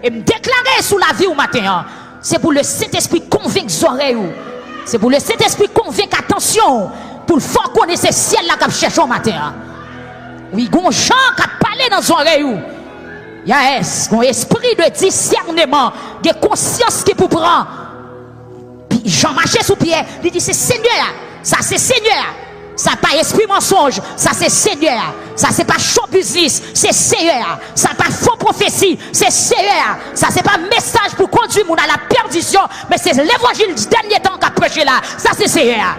Et me déclarer sous la vie au matin, c'est pour le Saint-Esprit convaincre les oreilles. C'est pour le Saint-Esprit convaincre attention. Pour le faire connaître ce ciel là qui cherche au matin. Oui, il y a des gens qui parlent dans les oreilles. Il y a un esprit de discernement, de conscience qui pour prendre. Puis Jean marchait sous pied, il dit c'est Seigneur, ça c'est Seigneur. Ça pas esprit mensonge, ça c'est Seigneur. Ça c'est pas show business, c'est Seigneur. Ça pas faux prophétie, c'est Seigneur. Ça c'est pas message pour conduire mon à la perdition, mais c'est l'évangile du dernier temps qu'a prêché là. Ça c'est Seigneur.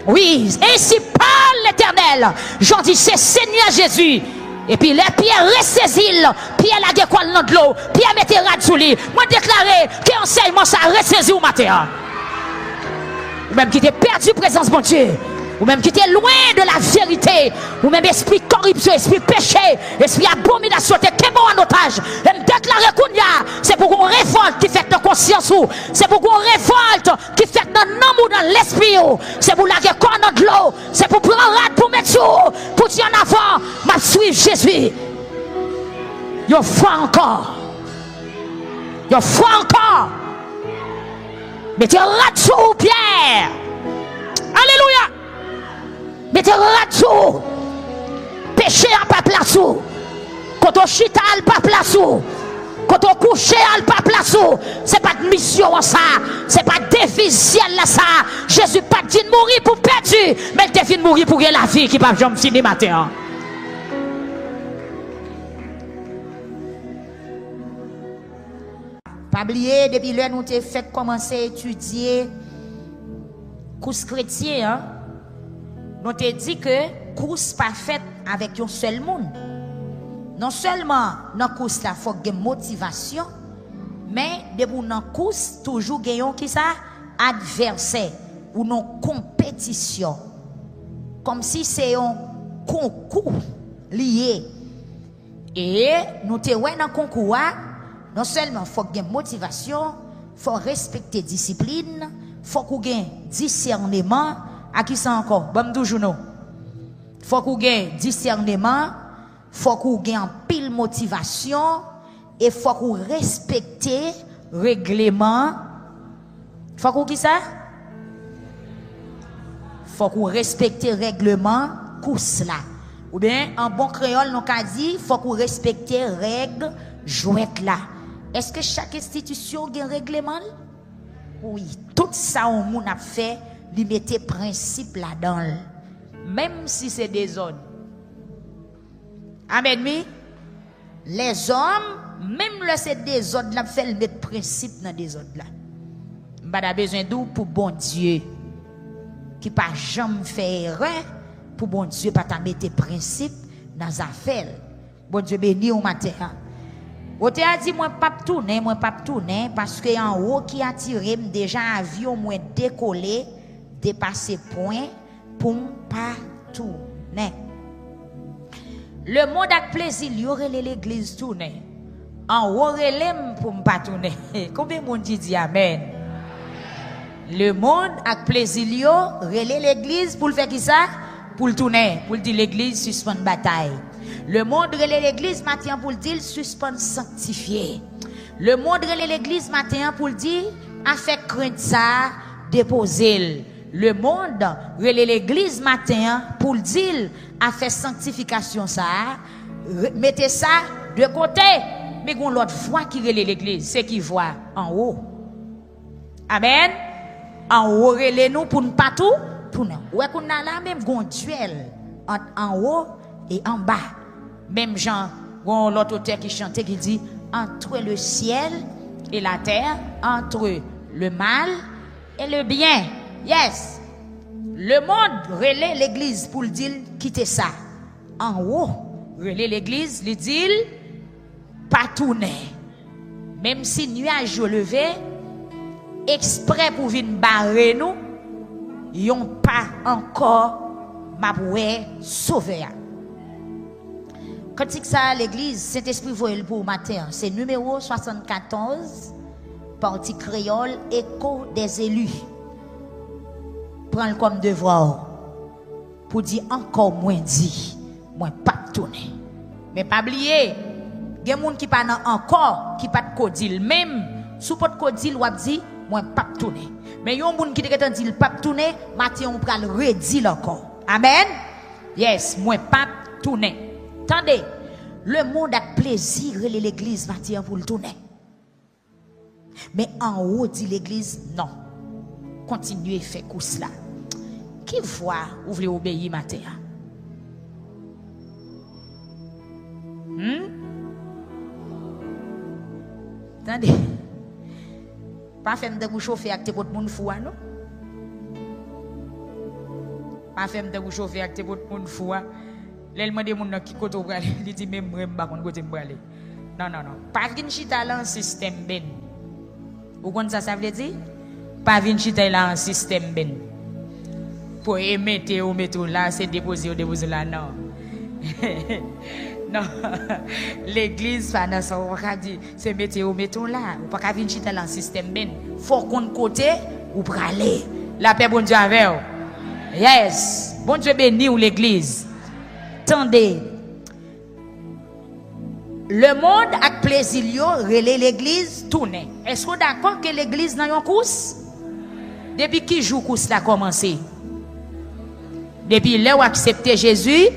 Oui, ainsi parle l'Éternel. J'en dis c'est Seigneur Jésus. Et puis les pierres ressaisissent, Pierre la décolle dans de l'eau, Pierre mettez rad sous lui. Moi déclaré que enseignement ça ressaisi au matin. Ou même qui était perdu présence bon Dieu. Ou même qui était loin de la vérité, ou même esprit corruption, esprit péché, esprit abomination, t'es bon en otage. Et me déclarer qu'on y a, c'est pour qu'on révolte qui fait nos conscience, c'est pour qu'on révolte qui fait nos noms dans l'esprit, c'est pour la corps dans de l'eau, c'est pour prendre rade pour mettre sur, pour dire en avant, m'a suivre Jésus. Yo foi encore. Yo foi encore. Mettez rade sur Pierre. Alléluia. Mettez rad péché à pas place quand on chita à pas place quand on couche à pas place c'est pas de mission ça c'est pas défi ciel là ça Jésus pas dit de mourir pour perdu mais il défi de mourir pour la vie qui pas jamais fini matin. Pas oublier depuis là nous t'ai fait commencer à étudier course chrétien hein. Nous te dit que course pas faite avec un seul monde. Non seulement dans course là faut gagner motivation, mais de pour dans course toujours gagnons qui ça adversaire ou non compétition. Comme si c'est un concours lié. Et nous te ouais dans concours non seulement faut gagner motivation, faut respecter discipline, faut qu'on gagne discernement. À qui ça encore? Bon toujours non. Faut qu'on gagne discernement, faut qu'on gagne pile motivation et faut qu'on respecte règlement. Faut qu'on qui ça? Faut qu'on respecte règlement course là. Ou bien en bon créole nous qu'a dit faut qu'on respecte règles jouettes là. Est-ce que chaque institution a un règlement? Oui, tout ça on moun a fait li mettez principe là-dedans, même si c'est des zones. Amen, oui. Les hommes, même le c'est des zones, là fait le mettre principe dans des zones là. M'pa besoin d'où pour bon Dieu, qui pas jamais fait erreur, pour bon Dieu pas ta mettre principe dans affaires. Bon Dieu béni au matin. Ou te a dit moi pas tourner parce que en haut qui a tiré déjà avion moins décollé. Dépasser point pour pas tourner. Le monde a plaisir, il y aurait l'église tourner. En haut relève pour pas tourner. Combien de monde dit amen? Le monde a plaisir, il y aurait l'église pour le faire qui ça? Pour le tourner, pour dire l'église suspend bataille. Le monde relève l'église matin pour dire suspend sanctifié. Le monde relève l'église matin pour dire a fait crainte ça déposer. Le monde relève l'église matin pour dire a fait sanctification ça mettez ça de côté mais gon l'autre voix qui relève l'église c'est qui voit en haut. Amen. En haut relève nous pour ne pas tout tourner. Ouais qu'on a là même gon duel entre en haut et en bas. Même Jean gon l'autre auteur qui chantait qui dit entre le ciel et la terre, entre le mal et le bien. Yes. Le monde relaie l'église pour le dire quitter ça. En haut, relaie l'église, le dit pas tourner. Même si nuage levé, exprès pour venir barrer nous, yon pas encore maboué sauver. Quand c'est ça l'église, Saint-Esprit voyait pour matin, c'est numéro 74, partie créole, écho des élus. Prends comme devoir pour dire encore moins dit, moins pas tourner. Mais pas oublier, Gen moun qui pas encore qui pas de codil même sous pot codil ou dit moi pas tourner. Mais yon moun qui te dit pas tourner, matin on pral redire encore. Amen. Yes, moi pas tourner. Attendez. Le monde a plaisir de l'église matin pour le tourner. Mais en haut dit l'église non. Continuez faire course là. Qui voit ou voulez obéir matin? Attendez. Pas faire de vous chauffer avec votre monde fou non? Pas faire de vous chauffer avec votre monde fou. L'elma de moun qui côté ou aller, il dit même moi pas côté me aller. Non. Pas vinn chita là en système ben. Ou kon ça veut dire? Pas vinn chita là en système ben. Pour émettre ou mettre là, c'est déposer là non. Non. L'église pas dans ça on va dire c'est mettre ou mettre là, ou pas vinn chita là en système ben. Faut qu'on côté ou pour aller. La paix bon Dieu avec vous. Yes. Bon Dieu béni ou l'église. Attendez. Le monde a plaisir relé l'église tourne. Est-ce que vous d'accord que l'église n'a pas course? Depuis qui joue course a commencé? Depuis là où accepté Jésus.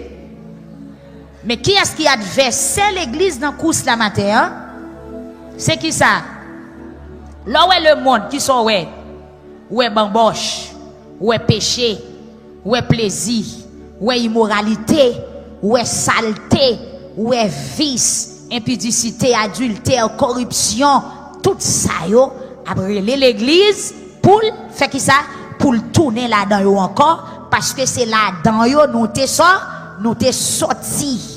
Mais qui est-ce qui a versé l'église dans course la matin? C'est qui ça? Là où est le monde qui sont où est bamboche, où est péché, où est plaisir, où est immoralité, où est saleté, où est vice, impudicité, adultère, corruption, tout ça yo après l'église pour faire qui ça pour tourner là-dedans yo encore parce que c'est là-dedans yo nous t'es sorti.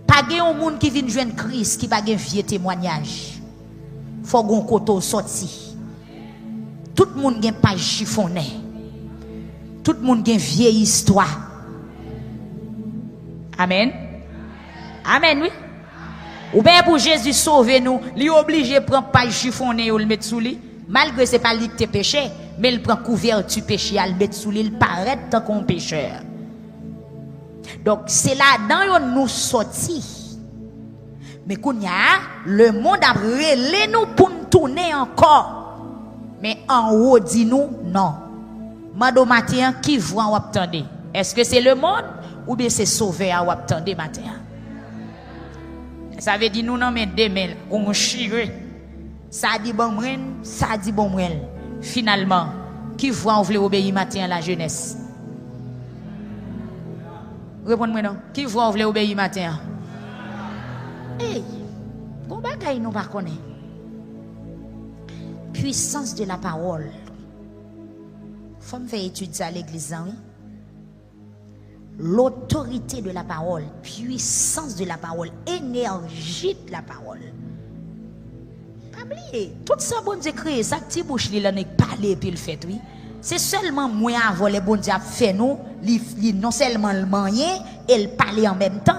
Pas gen monde qui vient joindre Christ qui pas gen vieux témoignage. Faut gon koto sorti. Tout le monde gen page chiffonné. Tout le monde gen vieille histoire. Amen. Amen, oui. Ou bien pour Jésus sauver nous, lui obligé prendre page chiffonné ou le mettre sous lui. Malgré c'est pas lui qui te péché, mais il prend couverture péché à le mettre sous lui, il paraît tant qu'on pécheur. Donc c'est là-dedans nous sorti. Mais kounya, le monde a relé nous pour nous tourner encore. Mais en haut dit nous non. Mando matin qui voit ou attendez? Est-ce que c'est le monde ou bien c'est sauveur ou attendez matin? Ça veut dire nous non mais demain on chire. Ça dit bon mwen, ça dit bon mwen. Finalement, qui voit ou veut obéir matin à la jeunesse? Répondez-moi non. Qui voit ou veut obéir matin? Hey, bon bagay nous pas connaît. Puissance de la parole. Faut me faire étude ça à l'église, oui. L'autorité de la parole, puissance de la parole, énergie de la parole. Pas oublier, tout ça bon Dieu créé, ça petit bouche li là n'est parler puis le fait oui. C'est seulement moi avant les bon Dieu a fait nous, non seulement le manier et le parler en même temps.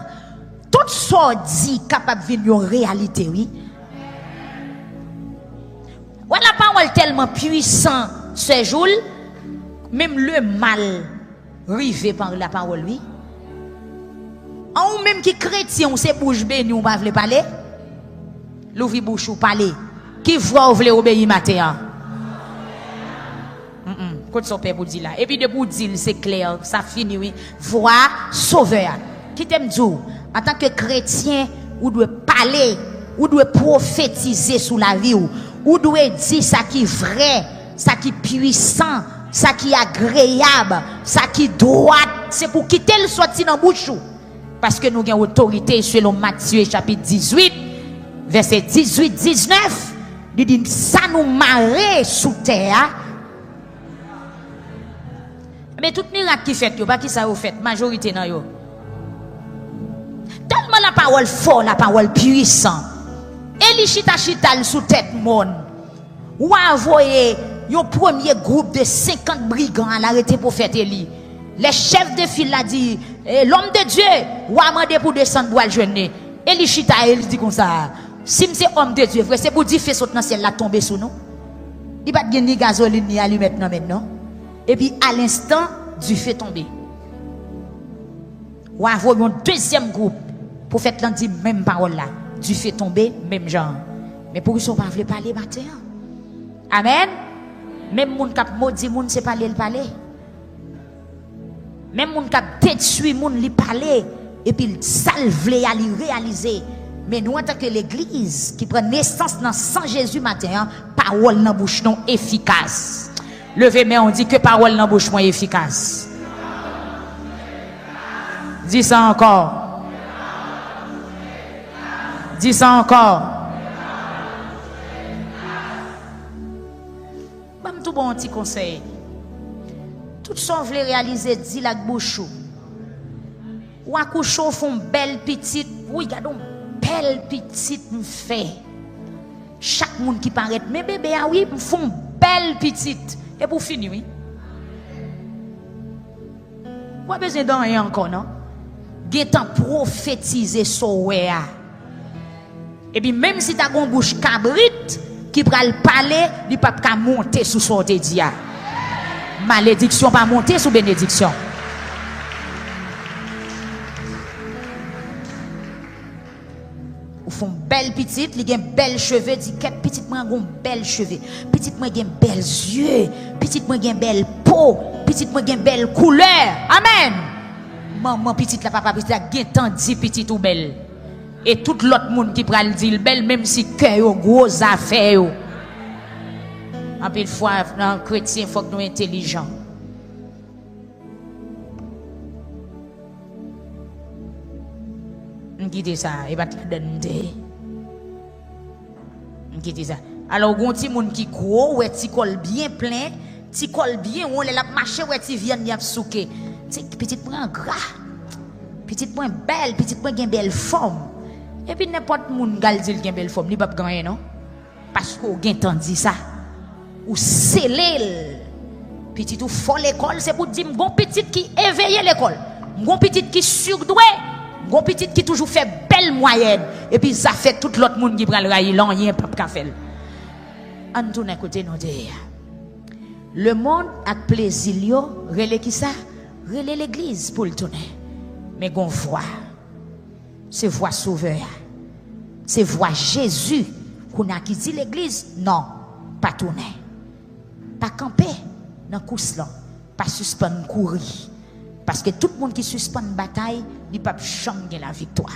Tout ça dit capable de venir en réalité oui. Voilà la parole tellement puissant ce jour, même le mal rivé par la parole oui. En ou même qui chrétien on se bouche béni ou pas veut parler. L'ouvri bouche ou parler. Qui voit ou veut obéir matin. Côté son père pour dire là. Et puis de pour dire c'est clair, ça finit oui. Voix sauveur. Qui t'aime dire en tant que chrétien ou doit parler, ou doit prophétiser sur la vie ou doit dire ça qui est vrai, ça qui est puissant, ça qui est agréable, ça qui est droit, c'est pour quitter le sorti dans bouche parce que nous avons autorité selon Matthieu chapitre 18 verset 18-19, il dit ça nous marre sous terre. Mais tout miracle qui fait yo pas qui ça vous fait majorité dans yo. Tellement la parole fort, la parole puissant. Et li chita sous tête monde. Ou envoyer un premier groupe de 50 brigands à l'arrêter pour faire Élie. Les chefs de file a dit l'homme de Dieu ou a demandé pour descendre pour le jeûner. Élie chita il dit comme ça. Si c'est homme de Dieu, frère, c'est pour dire fait sauter dans ciel la tomber sous nous. Il pas de ni gasoline ni allumette maintenant. Et puis à l'instant du feu tomber. Ou envoyer un deuxième groupe. Prophète l'a dit même parole là. Du fait tomber, même genre. Mais pour qu'ils ne pas parler matin. Amen. Même moun kap maudit moun c'est parler le parler. Même moun kap détruit moun li parler et puis salve les à li réaliser. Mais nous en tant que l'église qui prend naissance dans sang Jésus matin, parole dans bouche non efficace. Levez mais on dit que parole dans bouche moins efficace. Dis ça encore. Dis ça encore. Bam tout bon petit conseil. Tout ça veut réaliser dit la bouche. Ou accouche font belle petite, oui regarde belle petite me fait. Chaque monde qui paraît mais bébé ah oui me font belle petite et pour finir oui. Pas besoin d'en rien encore non. Gétant prophétiser soya. Et puis même si tu as une bouche cabrite qui pral parler, il pas ka monter sous son dia. Malédiction pas monter sous bénédiction. Ou font belle petite, li gen belle cheveux, dit qu'est petite moi gon belle cheveux, petite moi gen belles yeux, petite moi gen belle peau, petite moi gen belle couleur. Amen. Maman petite la papa petite la gen tant dit petite ou belle. Et tout l'autre monde qui pral dire belle même si cœur yo gros affaire yo. En pile fois dans chrétien faut que nous intelligents. Quitter ça et pas la donner. Quitter ça. Alors gon ti moun qui gros ouais ti col bien plein, ti col bien on la marcher ouais ti viande y a souké. Petite point gras. Petite point belle, petite point gen belle forme. Et puis n'importe moun gal dit gen belle forme, li pas gagner non. Parce qu'on gen tant dit ça. Ou scellé. Petite ou fort l'école, c'est pour dire gon petite qui éveille l'école. Gon petite qui surdoué. Gon petite qui toujours fait belle moyenne et puis ça fait tout l'autre monde qui prend le rail là rien pas ka faire. En tourne côté nous dire. Le monde a plaisir yo, relé qui ça? Relé l'église pour le tourner. Mais gon voix. C'est voix sauveur. C'est voix Jésus qu'on a qui dit l'église non, pas tourner. Pas camper dans course là, pas suspendre courir. Parce que tout le monde qui suspend une bataille, il ne peut pas changer la victoire.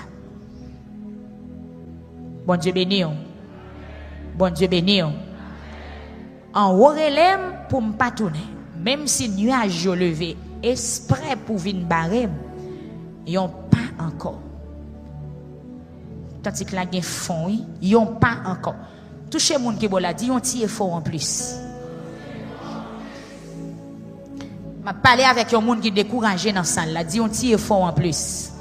Bon Dieu béni. Bon Dieu béni. En haut relève pour me pas tourner. Même si nuage yo levé, esprit pour venir barrer, ils n'ont pas encore. Tandis que la gen fond, ils n'ont pas encore. Touchez moun qui bola dit on tire fort en plus. Je parle avec un monde qui est découragé dans la salle. Là, dit on tire fort en plus.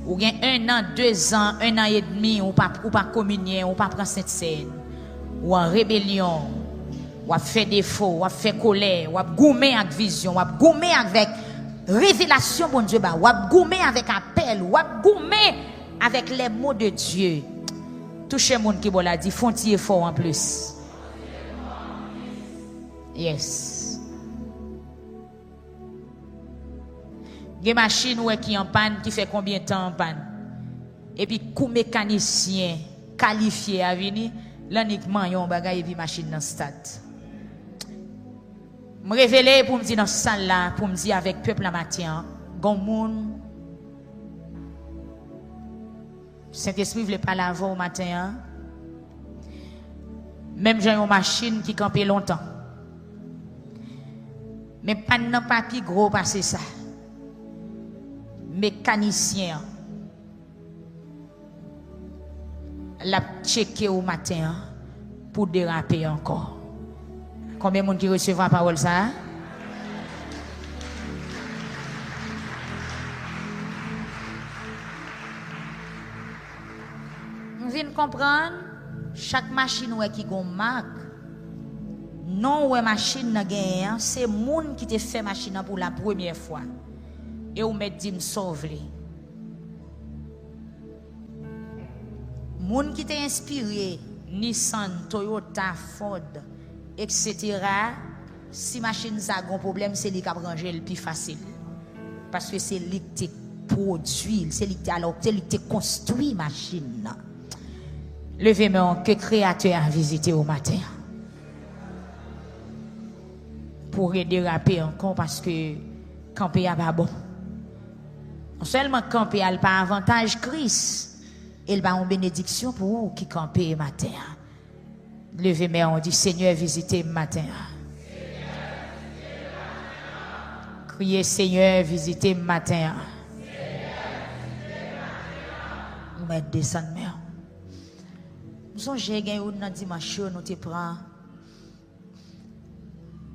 Ou bien 1 an, 2 ans, 1 an et demi, ou pas communier, ou pas prendre cette scène. Ou en rébellion, ou fait défaut, ou fait colère, ou goumer avec vision, ou goumer avec révélation, bon Dieu, ou goumer avec appel, ou goumer avec les mots de Dieu. Touchez le monde qui a dit, font tire fort en plus. Yes. Des machines qui en panne, qui fait combien de temps en panne? Et puis, coup mécanicien qualifié à venir, là, uniquement, yon bagay et puis machine dans le stade. Je me révèle pour me dire dans ce salle là, pour me dire avec peuple la matin, gon moun, Saint-Esprit voulait pas laver au matin. Même j'ai une machine qui campait longtemps. Mais pas de papier gros passer ça. Mécanicien l'a checké au matin pour déraper encore. Combien de monde qui recevra la parole ça? Vous venez comprendre? Chaque machine qui a une marque, non ouais machine n'a gagné, c'est monde qui te fait machine pour la première fois. Et ou met dit me sauver. Moun qui t'a inspiré Nissan, Toyota, Ford, etc. Si machine ça a un problème, c'est lui qui a rangé le plus facile. Parce que c'est lui qui produit, c'est lui qui construit machine. Levez-moi que créateur a visité au matin. Pour déraper encore parce que camper a pas bon. Non seulement camper a pas avantage Christ, il va en bénédiction pour vous qui campez matin. Levez-moi, on dit Seigneur visitez matin. Criez Seigneur visitez matin. Nous mettons descendre. Nous sommes j'ai gagné un dimanche nous te prend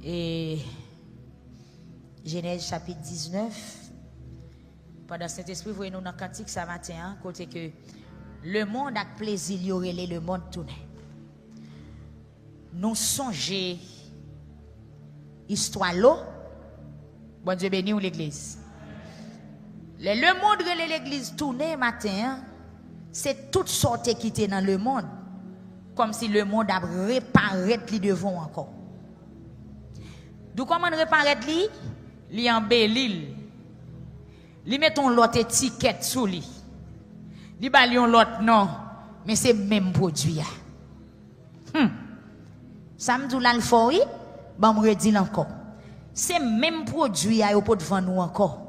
et Genèse chapitre 19. Pendant cet esprit voyez nous dans cantique ça matin côté que le monde a plaisir y aurait le monde tourné. Nous songeons histoire l'eau. Bon Dieu béni ou l'église. Le monde relève l'église tourné matin, c'est toutes sortes qui étaient dans le monde. Comme si le monde a réparé li devant encore. D'où comment réparer li embellit. Li mettons l'autre étiquette sous lui. Li balion l'autre non, mais c'est même produit. Ça me dit l'alphori, bon me redit encore. C'est même produit au pot devant nous encore.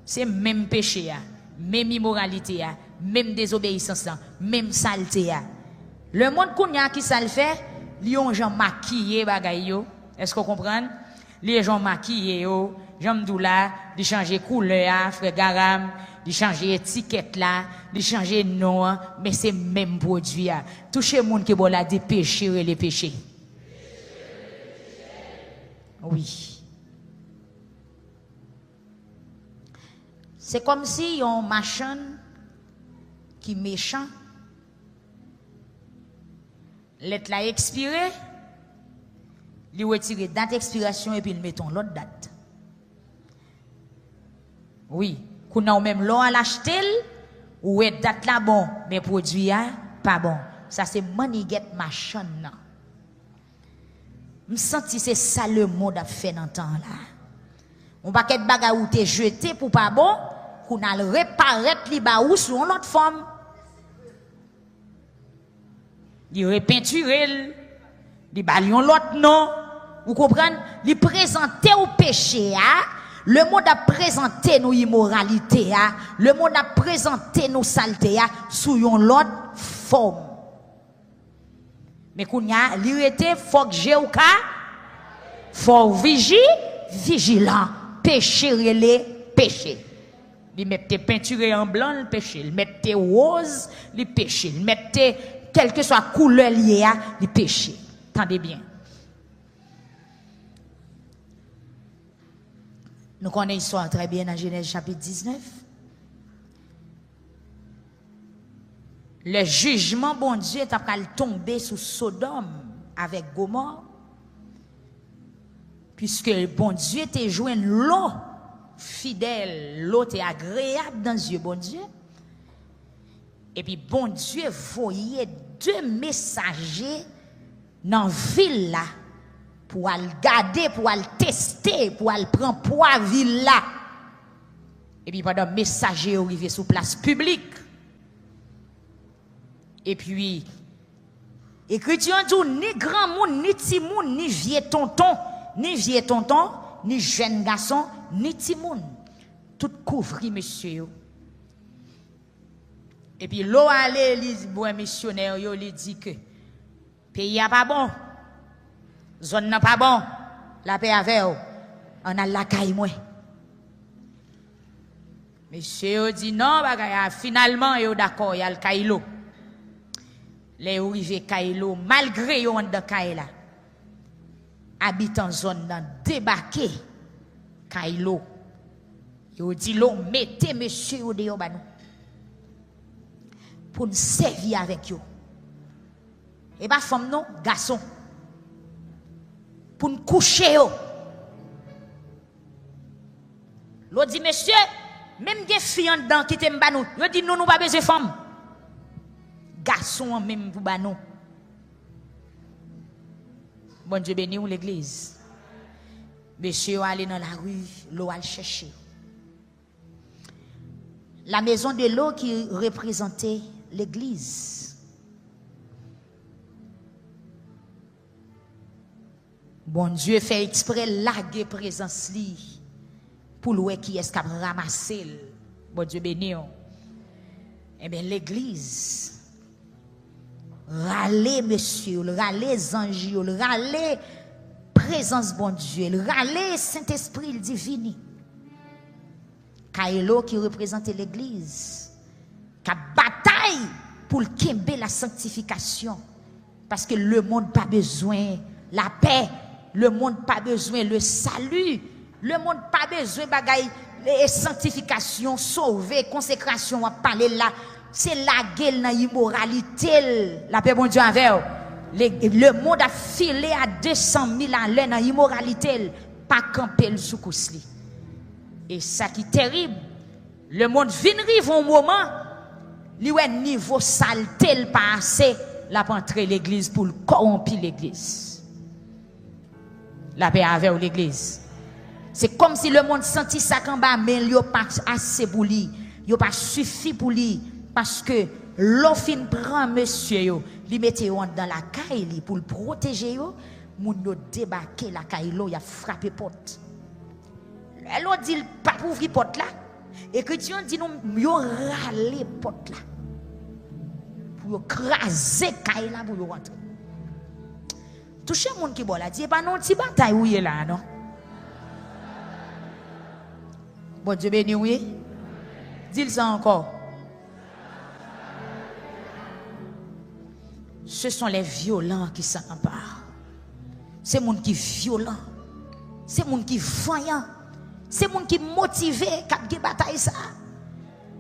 C'est même péché même immoralité même désobéissance même saleté Le monde kounya qui ça le fait, li ont gens maquillé bagay yo. Est-ce qu'on comprend? Les gens maquillés yo, j'aime là, di changer couleur frère garam, di changer étiquette là, di changer nom, mais c'est même produit Toucher monde qui bon là des péchés et les péchés. Oui. C'est comme si yon machin qui méchant l'être là expiré, lui retirer date expiration et puis le mettons l'autre date. Oui, qu'on a même l'on à l'acheter ou est date là bon mais produit pas bon. Ça c'est money get machin. Me senti c'est ça le monde a fait dans temps là. On paquet de bagarre ou t'es jeté pour pas bon, qu'on a le réparer li ba ou sur l'autre forme. Il repeinturé, il balion l'autre non. Vous comprenez? Il présentait au péché le monde a présenté nos immoralités le monde a présenté nos saletés sous une autre forme. Mais qu'on y a l'irrité faut que j'ai ou ka faut vigilant péché relé péché. Il mettait peinture en blanc le péché, il mettait rose le péché, il mettait quelle que soit couleur liée à le péché. Tendez bien. Nous connaissons l'histoire très bien dans Genèse chapitre 19. Le jugement bon Dieu est après tomber sur Sodome avec Gomorrhe. Puisque bon Dieu t'a joué l'eau fidèle, l'eau est agréable dans les yeux bon Dieu. Et puis bon Dieu voyait deux messagers dans la ville là pour aller garder, pour aller tester, pour aller prendre poids ville là. Et puis pendant messager arrivé sur place publique. Et puis écriture dit ni grand monde, ni petit monde, ni vieux tonton, ni jeune garçon, ni petit monde. Tout couvri monsieur. Et puis l'eau allait les bois missionnaire yo lui dit que pays a pas bon. Zone n'a pas bon. La paix avec on a la caille moi. Monsieur dit non bagaya finalement yo d'accord y a le caillou. Les arrivé caillou malgré yo en de caille là. Habitant zone dans débarqué caillou. Yo dit l'eau mettez monsieur au dehors ba nous. Pour nous servir avec eux. Et pas femme non, garçon. Pour nous coucher eux. L'autre dit monsieur, même des filles en dedans qui t'aiment pas nous. Yo dit nous pas besoin de femmes. Garçon même pour ba nous. Bon Dieu béni ou l'église. Monsieur allé dans la rue, l'eau al chercher. La maison de l'eau qui représentait l'église. Bon Dieu fait exprès laguer présence li pour louer qui est capable de ramasser. Bon Dieu béni. Eh bien l'église râler monsieur, râler ange, râler présence bon Dieu, râler Saint-Esprit divin. Kailo qui représente l'église, qui bataille pour kembe la sanctification. Parce que le monde pas besoin la paix, le monde pas besoin le salut, le monde pas besoin bagaille et sanctification, sauver, consécration, à parler là. C'est la gueule dans l'immoralité. La paix bon Dieu avec le monde a filé à 200 000 à l'heure dans l'immoralité, pas camper le soukousli. Et ça qui est terrible, le monde vient arriver un moment, lui a niveau saleté le passé, la entrer l'église pour corrompre l'église. La paix avec l'église. C'est comme si le monde sentit ça qu'en bas, mais il n'y a pas assez pour lui, il n'y a pas suffi pour lui, parce que l'offre prend monsieur, lui mette dans la caille pour le protéger, moun yo débarquer la caille, il a frappé porte. Elle dit pas pour ouvrir porte là. Écriture dit nous yo râler porte là. Pour craser caille là pour yo rentrer. Toucher moun qui bon là dit pas non petit bataille où est là non. Bon Dieu béni oui. Dis ça encore. Ce sont les violents qui s'en emparent. C'est moun qui violent. C'est moun qui voyant. C'est moun qui motivé qui bataille ça.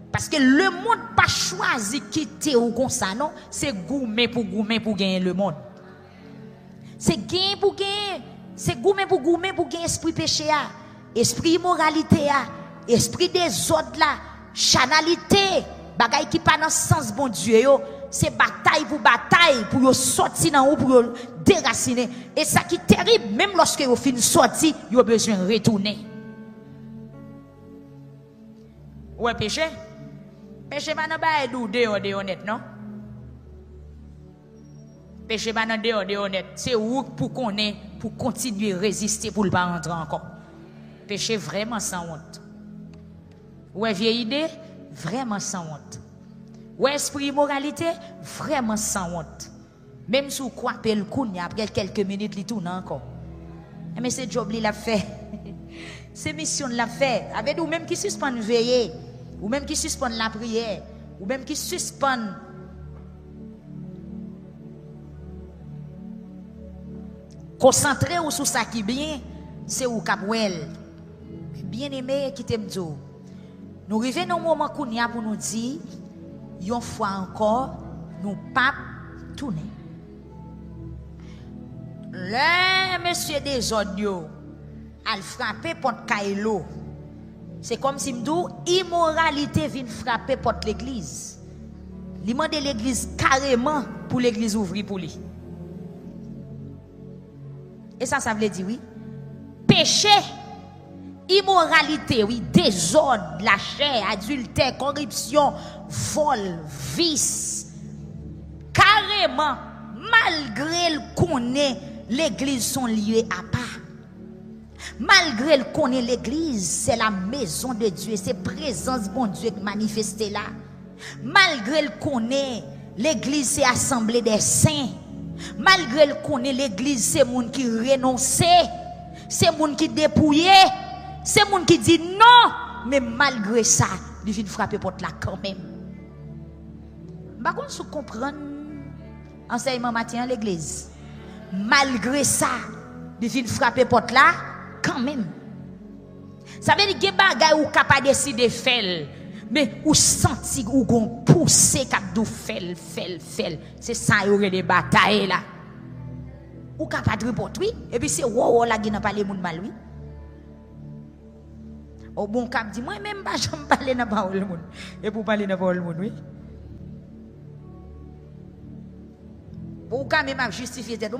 Parce que le monde pas choisi quitter ou comme ça non, c'est gourmet pour gagner le monde. C'est gain pour gagner, c'est gourmet pour gagner esprit péché a, esprit immoralité a, esprit des autres là, chanalité, bagaille qui pas dans sens bon Dieu yo, c'est bataille pour yo sortir dans ou pour yo déraciner. Et ça qui est terrible, même lorsque yo fin sorti, yo besoin de retourner. Ouais, péché? Péché pas dans ba de honnête, non? Péché pas dans de honnête. C'est où pour qu'on est, pour continuer à résister pour ne pas rentrer encore. Péché vraiment sans honte. Ouais, vieille idée, vraiment sans honte. Ouais, esprit immoralité, vraiment sans honte. Même si vous croyez le coup, après quelques minutes, il tourne encore. Mais c'est job l'a fait. C'est mission l'a fait. Avec ou même qui suspend veiller. Ou même qui suspend la prière, ou même qui suspend concentrer ou sur ça qui bien, c'est ou capwell. Bien aimé qui t'aime tout. Nous arrivons dans un moment où nous pour nous dire, une fois encore, nous pas tourner. Le monsieur des audios, al frappé porte Kailo. C'est comme si m'dou immoralité vient frapper porte l'église. Li mande l'église carrément pour l'église ouvrir pour lui. Et ça veut dire oui. Péché, immoralité, oui, désordre, la chair, adultère, corruption, vol, vice. Carrément, malgré le connaît, l'église sont liées à part. Malgré le connaît l'église, c'est la maison de Dieu, c'est présence bon Dieu qui manifeste là. Malgré le connaît, l'église c'est assemblée des saints. Malgré le connaît l'église, c'est monde qui renonce, c'est monde qui dépouille, c'est monde qui dit non, mais malgré ça, il vient frapper porte là quand même. Par contre, vous comprenez enseignement matin à l'église. Malgré ça, il vient frapper porte là quand même. Ça veut dire que bagay ou capable décider faire, mais ou senti ou gon pousser cap dou faire. C'est ça y aurait des batailles là. Ou capable report oui et puis c'est wow là qui n'a parler moun mal oui. Au bon cap dit moi même pas j'aime parler dans parole moun. Et pour parler dans parole moun oui. Ou quand même justifier tête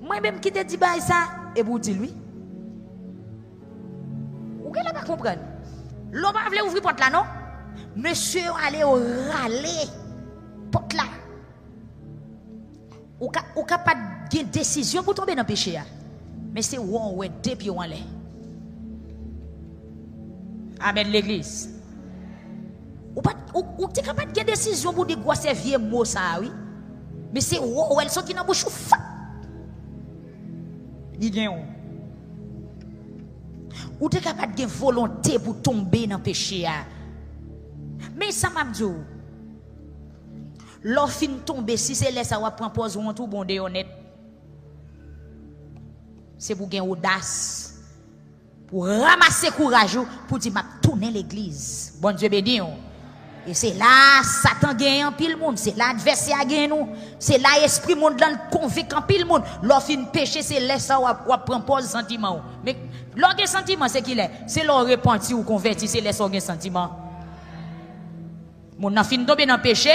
moi-même qui te dit bah ça et pour dire lui. Ou qu'elle pas comprendre. L'homme pas veut ouvrir porte là non? monsieur allait au râler porte là. Ou capable de décision pour tomber dans le péché. Mais c'est où on est depuis on l'air. Amen l'église. Ou tu es capable de décision pour dire quoi c'est vieux mot ça oui. Mais c'est où elle sorti dans bouche fa. Il gagne. Ou tu es capable de volonté pour tomber dans le péché. Mais ça m'a dit. L'offre tombe si c'est là ça va prendre pause ou tout bon de honnête. C'est pour gagner audace. Pour ramasser courage pour dire m'a tourner l'église. Bon Dieu béni. Et c'est là Satan gagne en pile monde, c'est là adversaire gagne nous. C'est là esprit monde là convainc en pile monde. L'offre péché c'est là ça va prendre pause sentiment. Mais l'orgue sentiment c'est qu'il est. C'est l'or repenti ou converti c'est les orgues sentiment. Mon nan fin tomber dans péché.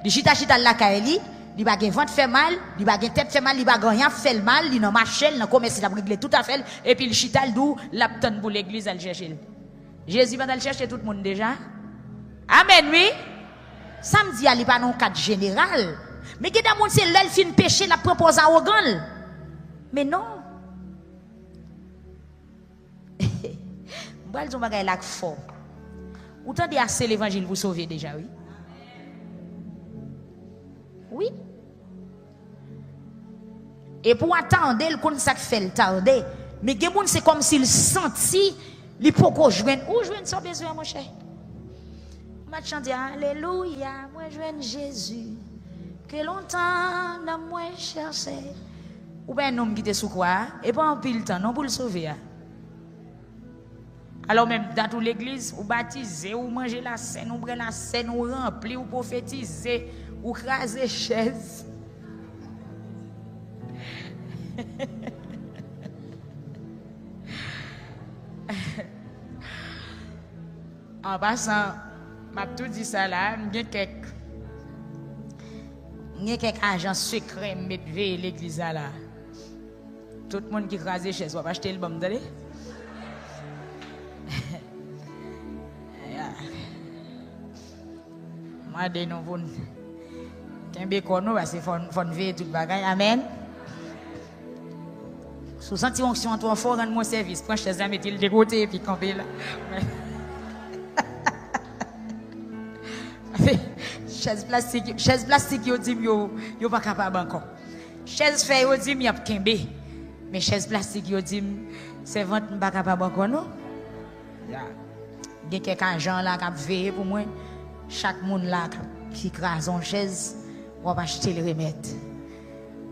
Di chita la kaeli, li ba gen ventre fait mal, li ba gen tête fait mal, li ba gen rien fait mal, li nan marché, nan commerce il a réglé tout à fait et puis le chita le dou l'aptan pour l'église al chercher. Jésus va aller chercher tout le monde déjà. Amen oui. Samedi ali pas non cadre général. Mais qui monde c'est l'el fin péché la propose à organ. Mais non. M'bal ton bagay la fort. Ou tande assez l'évangile vous sauver déjà oui. Oui. Et pour attendre, le qu'on ça fait le tarder. Mais quelqu'un c'est comme s'il sentit il faut qu'on joigne ou joigne sans besoin mon cher. M'a chanté alléluia, moi joigne Jésus. Que longtemps n'a moi cherché. Ou ben un homme qui était sous quoi et pas en pile temps non pour le sauver. Alors même dans toute l'église, ou baptiser, ou manger la scène, ou prendre la scène, ou remplir, ou prophétiser, ou craser chaise. En passant, m'a tout dit ça là, j'ai quelques agents secrets mettre l'église là. Tout le monde qui crase chaise, va acheter le bam d'aller. Moi de nous vous kembe kono parce que fon veiller tout bagaille amen. Sous senti onction toi fort rendre mon service, prends chaise mettre il de côté puis camper là. Chaise plastique yo dit yo pas capable encore. Chaise fait yo dit y a kembe. Mais chaise plastique yo dit c'est vente pas capable encore non. Ya. Il y a quelques gens là qui veillent pour moi. Chaque monde là qui crase en chaise, on va acheter le remède.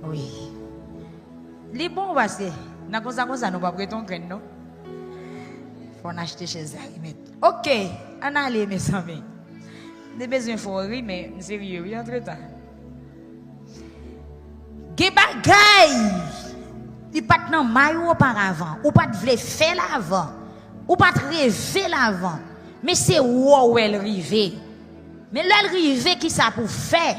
Oui. Les bons parce que dans ça nous pas prêter graine non. Faut acheter chaise à remède. OK, on aller mes amis. Des besoins faut rire mais sérieux oui entre temps. Ge bagay. Il pas nan maillot auparavant, ou pas vle faire l'avant, ou pas rêver l'avant. Mais c'est où elle rive. Mais là, rive qui ça pour faire,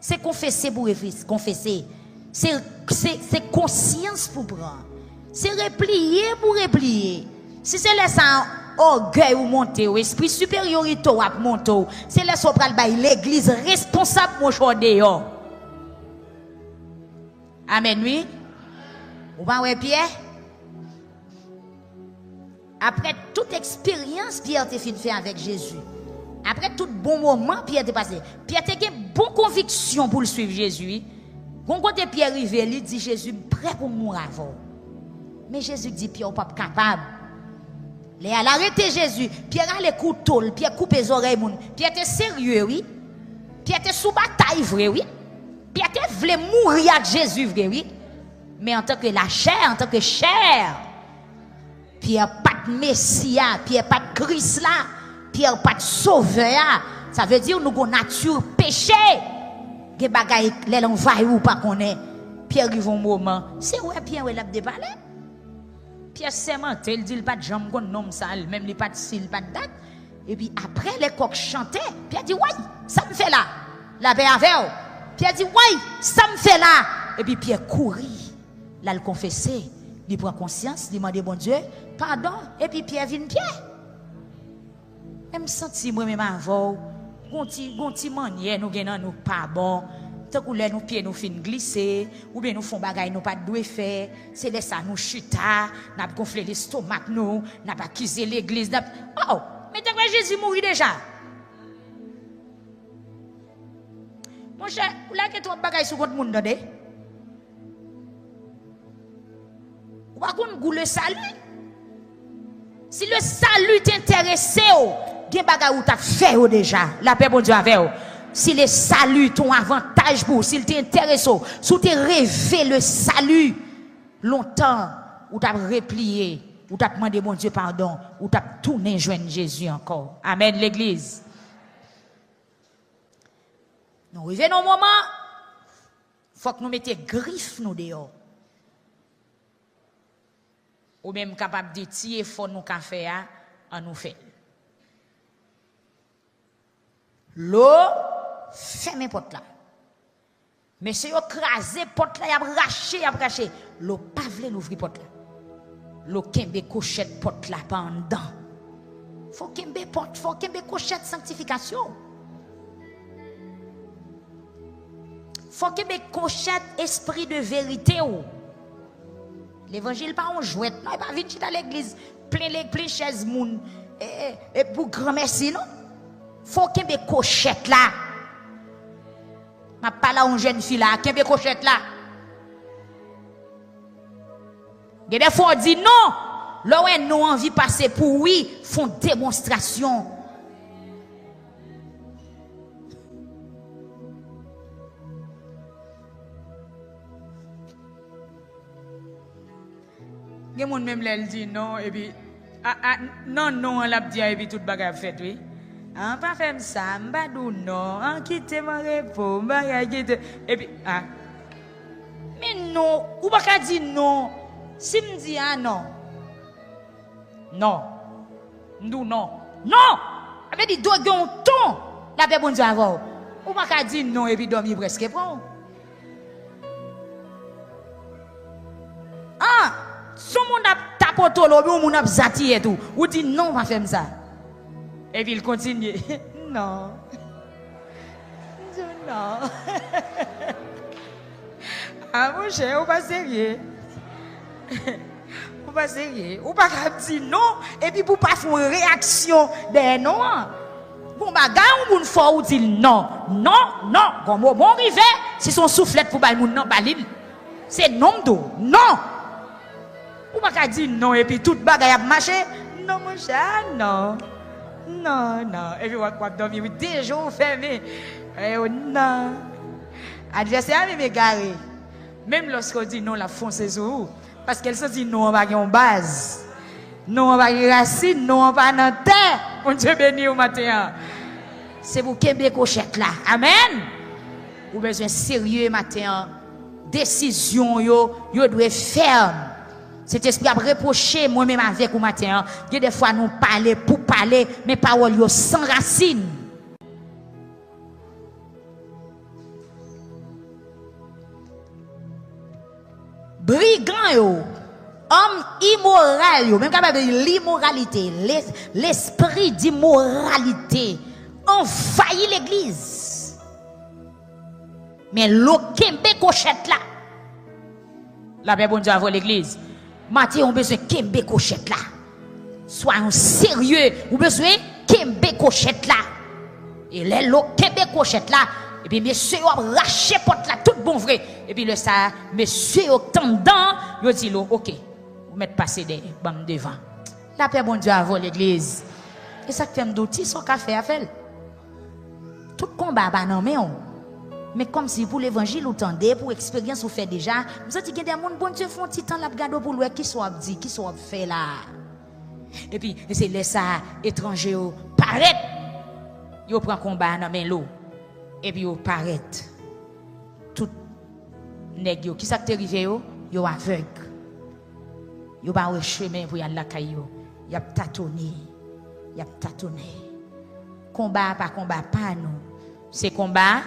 c'est confesser pour confesser. C'est conscience pour prendre. C'est replier pour replier. Si c'est laisser un orgueil ou monter, ou esprit supériorité ou monter, c'est laisser au pral bay l'église responsable mon choix dehors. Amen, oui. Ou pas ouais Pierre? Après toute expérience Pierre t'a fait avec Jésus. Après tout bon moment Pierre t'a passé. Pierre t'a une bonne conviction pour le suivre Jésus. Quand côté Pierre arrivé, il dit Jésus prêt pour mourir avant. Mais Jésus dit Pierre pas capable. Il a arrêté Jésus. Pierre a les couteaux, Pierre coupe les oreilles moun. Pierre était sérieux oui. Pierre était sous bataille vrai oui. Pierre était voulait mourir avec Jésus vrai oui. Mais en tant que la chair, en tant que chair, Pierre pas de Messia, Pierre pas de Christ là, Pierre pas de sauveur. Ça veut dire nous avons nature péché. Des bagailles les envahir ou pas connaît. Pierre arrive un moment, c'est où Pierre il a débalé. Pierre sémente, il dit pas de jambe qu'on nomme ça, même il pas de style, pas de date. Et puis après les coqs chantaient, Pierre dit ouais, ça me fait là. La paix avec. Pierre dit ouais, ça me fait là. Et puis Pierre courit, là le confesser, il prend conscience, il demande bon Dieu, pardon, et puis Pierre vient Pierre. Même senti moi même avant, gonti manière nous gagnons nous pas bon. Tant que nous pieds nous fin glisser ou bien nous font bagaille nous pas doué faire, c'est de ça nous chuta, n'a gonflé l'estomac nous, n'a pas accusé l'église. Oh, mais tant que Jésus mourit déjà. Mon cher, là que toi bagaille sur votre monde dedans. Ou pas qu'on goûte le salut. Si le salut t'intéresse, gen bagay ou t'a fait déjà. La paix bon Dieu avec vous. Si le salut ton avantage pour, s'il t'intéresse, si tu rêvé le salut longtemps, ou t'as replié, ou t'as demandé bon Dieu pardon, ou t'as tourné joindre Jésus encore. Amen l'église. Nous arrivons au moment, faut que nous mettions griffes nous dehors. Ou même capable de tirer fort nous café à nous fait. L'eau ferme porte là. Mais si vous crasez porte là, vous raché. L'eau pas vle l'ouvrir porte là. L'eau kembe cochette porte là pendant. Faut kembe porte, faut kembe cochette sanctification. Faut kembe cochette esprit de vérité ou. L'évangile pas on jouette, non, il pas venir à l'église plein chaise moun et pour grand merci non. Faut qu'il y ait cochette là. Ma pas là une jeune fille là, qu'il y ait cochette là. Il y a des fois on dit non, là où nous envie passer pour oui, font démonstration. Il y a des gens même dit non et puis non l'a dit et puis tout bagage fait oui. On pas faire ça, m'pa dou non, on quitte mon repos, m'pa quitte et puis mais non, ou pas dire non. Si me dit non. Non. Nous non. Non. Avait dit doit un ton. La paix bon Dieu avant. Ou pas dire non et puis dormir presque prend. Son monde a tapoté l'eau, ou moun a zati et tout. Ou dit non, on va faire ça. Et puis il continue. Non. Non. Ah mon cher, ou pas sérieux. Ou pas sérieux. Ou pas dire non. Et puis pour pas faire une réaction des non. Bon bagay ou moun fort ou dit non. Non. Bon rivet, si son soufflette pour bay moun non balil. C'est non d'eau. Non. Ou pas dire non et puis tout bagay a marché. Non mon cher, non. Non. Et puis on dormir des jours fermés. Non. Adversaire me garé. Même lorsqu'on dit non, la fonce sur vous. Parce qu'elle se dit non, on va en base. Non, on va en racine. Non, on va en terre. Mon Dieu béni au matin. C'est pour Kembe Cochette là. Amen. Vous avez besoin sérieux matin. Décision, yo doit ferme. Cet esprit a reproché moi-même avec vous matin. Il y a des fois nous parler pour parler, mais paroles yo sans racine. Brigand yo, homme immoral yo, même capable de l'immoralité, l'esprit d'immoralité envahit l'église. Mais l'okembe cochette là. La paix bon Dieu avant l'église. Matin on besoin kembe cochette là. Soyons sérieux, on besoin kembe cochette là. Et les kembe cochette là. Et puis monsieur a raché porte là tout bon vrai. Et puis le ça monsieur au tendant, il dit OK. Vous mettez passer des bam devant. La paix bon Dieu avant l'église. Et ça que fait m'douti son café à faire. Tout combat ba non mais comme si pour l'évangile ou tendez pour expérience ou fait déjà, vous avez dit que des monde bon Dieu font petit temps la regarder pour lui qui soit dit, qui soit fait là. Et puis c'est laisser ça étranger paraît. Yo prend combat dans main l'eau. Et puis yo paraît. Tout nèg yo qui ça t'est arrivé yo aveugle. Yo pas chemin pour y aller la caillou. Y a tâtonné. Combat pas nous. C'est combat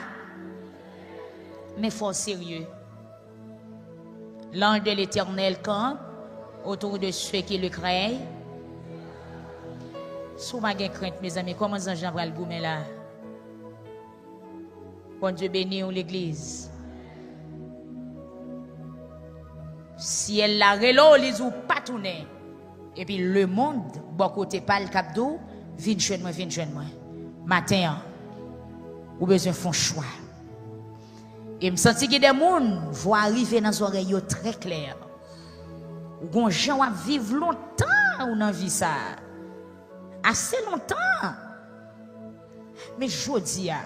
mais fort sérieux. L'ange de l'Éternel campe autour de ceux qui le craignent Sous ma crainte, mes amis, comment Jean va le goumer là? Bon Dieu béni l'église. Si elle la relo, les ou pas tourner. Et puis le monde, bon côté pas le cap d'eau, viens chez moi. Matin, ou besoin font choix. Et me senti que des monde vont arriver dans oreilles très clair. Ou gon gens va vivre longtemps ou dans vie ça. Assez longtemps. Mais jodi a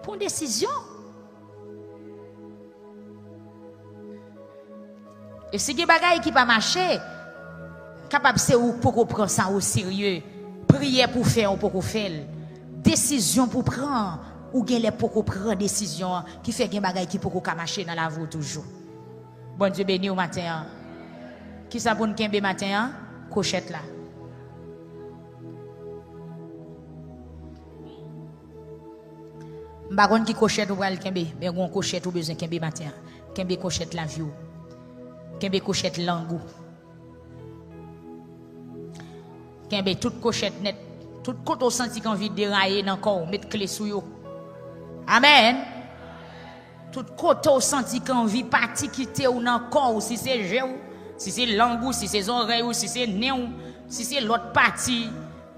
pour décision. Et si des bagaille qui pas marcher, capable c'est ou pour prendre ça au sérieux, prière pour faire ou pour faire, décision pour prendre ou gen les pour prendre décision qui fait gen bagaille qui pour marcher dans la vie toujours. Bon Dieu béni au matin. Qui ça pour nous kembe matin? Cochette là. M'bagon qui cochette ou pral kembe, mais gon cochette ou besoin kembe matin. Kembe cochette la vie. Kembe cochette langou. Kembe toute cochette net, toute côté au senti qu'on vit dérailler dans corps, mettre clé sou yo. Amen. Toute côté au senti qu'on vit parti quitter ou dans corps, si c'est jeu, si c'est langou, si c'est oreille ou si c'est nez, si c'est l'autre partie,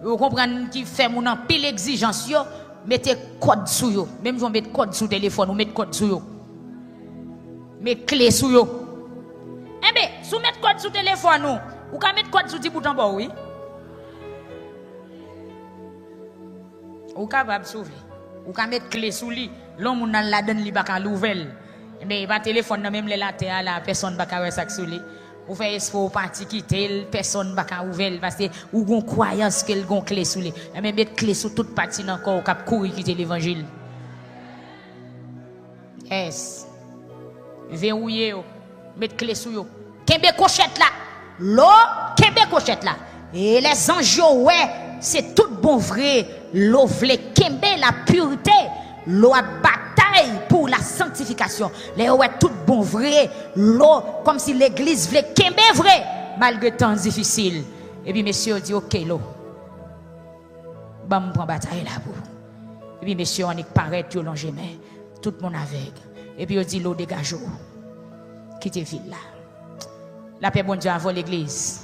vous comprenez qui fait mon pile exigence yo, mettez code sou yo. Même vous mettez code sous téléphone ou mettez code sou yo. Mettez clé sou yo. Eh bien, si vous mettez code sous téléphone, ou quand mettre code sous petit bouton bord, oui. Ou capable de sauver. Ou quand mettre clé sous lui, l'homme dans la donne li baka l'ouvelle. Mais pas téléphone même les latéral là, personne baka ouais ça sous lui. Ou fait espoir parti quitter, personne baka ouvelle parce que ou gon croyance qu'elle gon clé sous lui. Mais mettre clé sous toute partie dans corps cap courir quitter l'évangile. Yes. Verrouiller yo. Mettre clé sous yo. Kembe cochette là. L'eau, kembe cochette là. Et les anges ouais, c'est tout bon vrai. L'eau vle kembe la pureté. L'eau a bataille pour la sanctification. Les ouais tout bon vrai. L'eau comme si l'église vle kembe vrai malgré temps difficile. Et puis monsieur dit OK l'eau. Bam prend bataille là pour. Et puis monsieur on est paraît yo longe main. Tout le monde avec. Et puis on dit l'eau dégage. Quittez ville là. La paix bon Dieu avant l'église.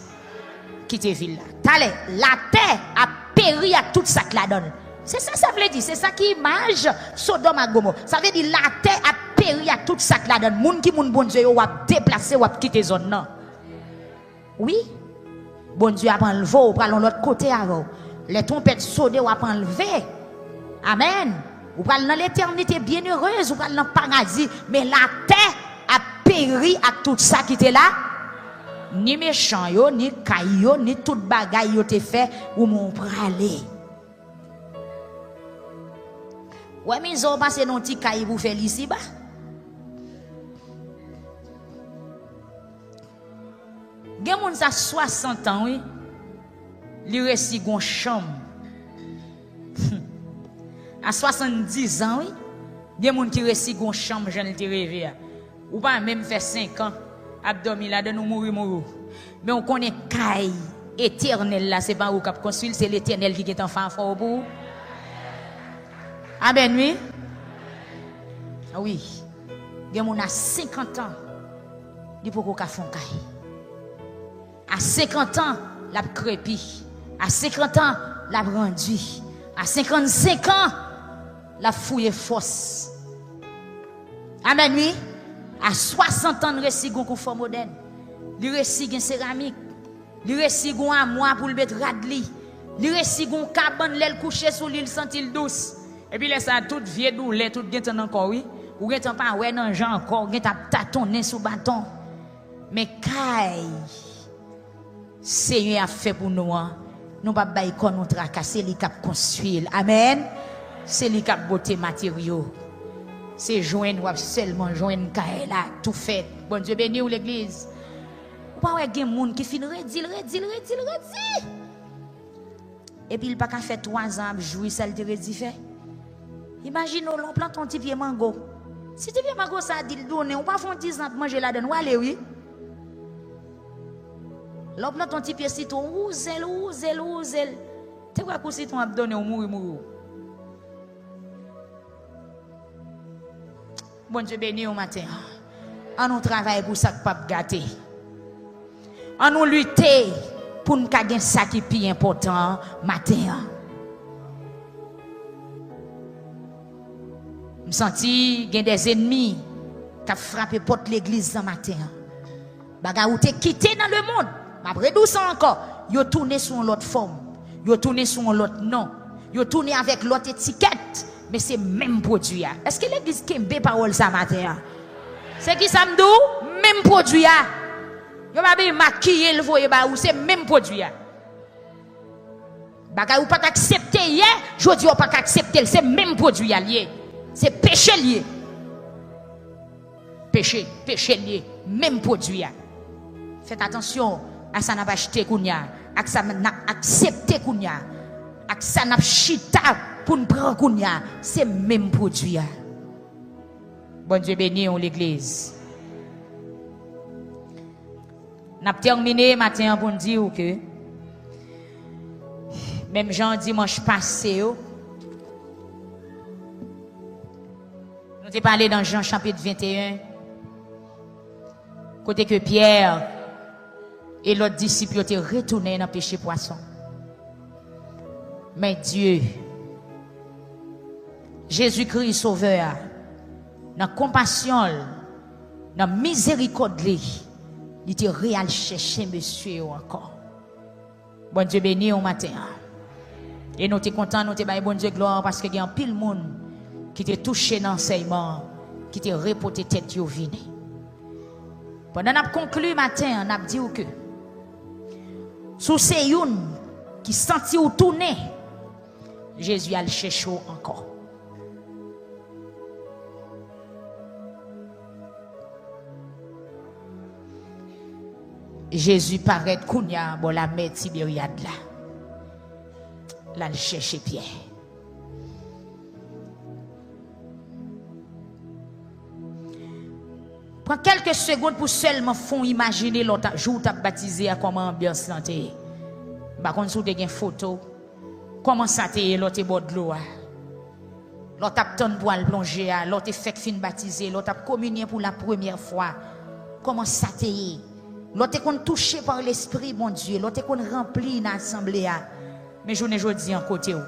Quittez ville là. T'allez, la terre a péri à tout ça que la donne. C'est ça ça veut dire, c'est ça qui image Sodome et Gomorrhe. Ça veut dire la terre a péri à tout ça que la donne. Moun qui moun bon Dieu ou a déplacer ou a quitter zone non. Oui. Bon Dieu a enlevé ou pral l'autre côté avant. Les trompettes sonnées ou a enlevé. Amen. Ou pral dans l'éternité bienheureuse ou pral dans paradis, mais la terre a péri à tout ça qui était là. Ni méchant yo, ni caillou, ni tout bagaille yo te fait ou mon pralé. Ouais, mais ils ont passé dans petit caillou pour faire ici bas. Gen moun sa 60 ans oui. Li resi gon chambre. À 70 ans oui. Gen moun ki resi gon chambre, j'en te rêvé. Ou pas même fait 5 ans. Abdomen là de nous mourir. Mais on connaît caille éternel là, c'est pas où cap construire, c'est l'Éternel qui est en fin fort pour. Amen oui. Oui. Il y a mon a 50 ans. Il faut qu'on font caille. À 50 ans, la crépi. À 50 ans, la rendu. À 55 ans, la fouille force. Amen oui. À 60 ans, il réussit un confort moderne. Il réussit une céramique. Il réussit un armoire pour le mettre radli. Il réussit un cabane, l'aile couché sur l'île sentil douce. Et puis, laisse ça tout vieux douleur, tout gen encore, oui. Ou gen pas ouais dans gens encore, gen tâtonné sous bâton. Mais caille, Seigneur a fait pour nous. Nous pas bailler comme nous tracasser, les cap construire. Amen. C'est les cap beauté matériaux. C'est joindre seulement joindre caille là tout fait. Bon Dieu béni ou l'église. Ou pas ouais gen moun qui fin redil. Et puis il pas qu'à faire 3 ans jouir ça le redil fait. Imagine on plante un petit pied mango. Si tu pied mango ça dit donner, on pas font 10 ans manger là dedans. Ou aller oui. L'on plante un petit pied citron, ouzel. C'est quoi que si tu as donné au mourir. Bon Dieu béni au matin. On nous travaille pour ça que pas gâter. On nous lutter pour nous gagner ça qui est plus important matin. Je senti qu'il y a des ennemis qui ont frappé porte l'église ce matin. Baga ou te quitté dans le monde. Après tout ça encore, yo tourné sur l'autre forme, yo tourné sur l'autre nom, yo tourné avec l'autre étiquette, mais c'est même produit. Est-ce que l'église qui est parole ça matin? C'est qui ça me dit? Même produit. Yo pas bien maquiller le voyer ba ou c'est même produit. Baga ou pas accepter hier, jodi ou pas accepter, c'est même produit lié. C'est péché lié. Péché lié, même produit. Faites attention à ça n'a pas acheté kounya, à ça n'a accepté kounya, à ça n'a chita pour nous prendre kounya, c'est même produit. Bon Dieu béni l'église. N'a terminé matin pour nous dire que même Jean dimanche passé nous t'ai parlé dans Jean chapitre 21 côté que Pierre et l'autre disciple étaient retournés dans le péché poisson. Mais Dieu, Jésus-Christ sauveur, dans la compassion, dans la miséricorde, il était réel chercher monsieur encore. Bon Dieu béni au matin. Et nous sommes contents, nous sommes bon Dieu gloire parce qu'il y a un pile monde qui était touché dans l'enseignement, qui était reporté tête yo vini. Pendant qu'on a conclu matin, on a dit que sous ces youn qui senti ou tourner, Jésus a le cherché encore. Jésus paraît kounya bon la mer Tibériade là. Là le chercher Pierre. Prends quelques secondes pour seulement font imaginer l'autre jour tu as baptisé à comment ambiance santé. Par contre, si tu as une photo, comment ça t'est l'autre bord de l'eau. L'autre a ton pour le plonger, l'autre fait fin baptisé, l'autre a communié pour la première fois. Comment ça t'est? L'autre est touché par l'esprit, mon Dieu, l'autre est rempli dans l'assemblée. Mais je ne dis en côté où.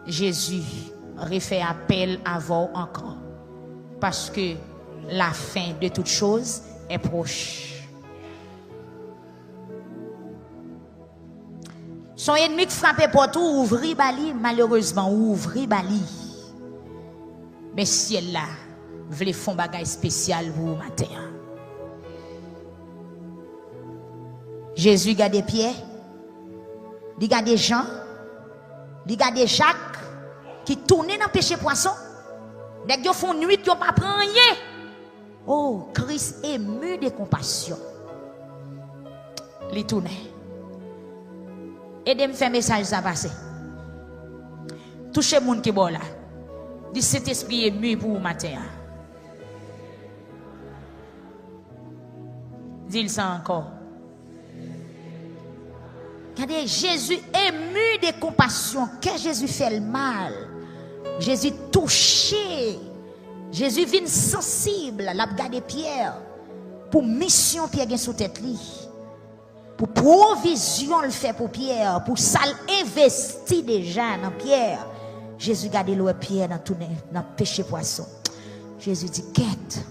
Jésus refait appel à vous encore. Parce que la fin de toute chose est proche. Son ennemi qui frappait pour tout, ouvrit bali, malheureusement, ouvrit bali. Mais ciel là, voulait faire un bagage spécial pour matin. Jésus gardait Pierre, il gardait Jean, il gardait Jacques, qui tournait dans le péché poisson. Dès qu'ils font nuit, ils n'ont pas pris rien. Oh, Christ ému de compassion. Il tournait. Aidez-moi à faire un message ça passer. Touchez les gens qui sont là. Dis cet esprit ému pour vous matin. Dis-le ça encore. Regardez, Jésus ému de compassion. Que Jésus fait le mal. Jésus touché. Jésus vient sensible. La garde Pierre. Pour mission Pierre gagne sous tête li. Pour provision le fait pour Pierre. Pour ça investi déjà dans Pierre. Jésus garde l'eau Pierre dans tout dans péché poisson. Jésus dit quête.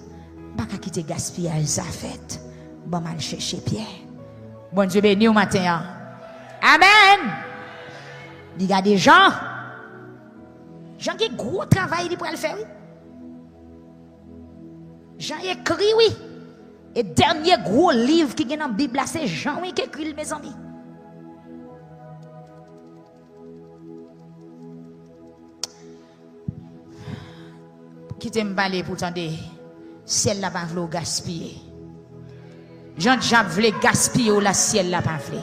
Pas qu'à quitter gaspillage ça fait. Bon mal chercher Pierre. Bon Dieu béni au matin. Amen. Il y a des gens. Jean qui gros travail il pour le faire. Jean écrit oui. Et dernier gros livre qui est dans la Bible c'est Jean qui écrit mes amis. Qui t'aime parler pour tendre ciel là pas vle gaspiller. Jean voulait gaspiller la ciel là pas vle.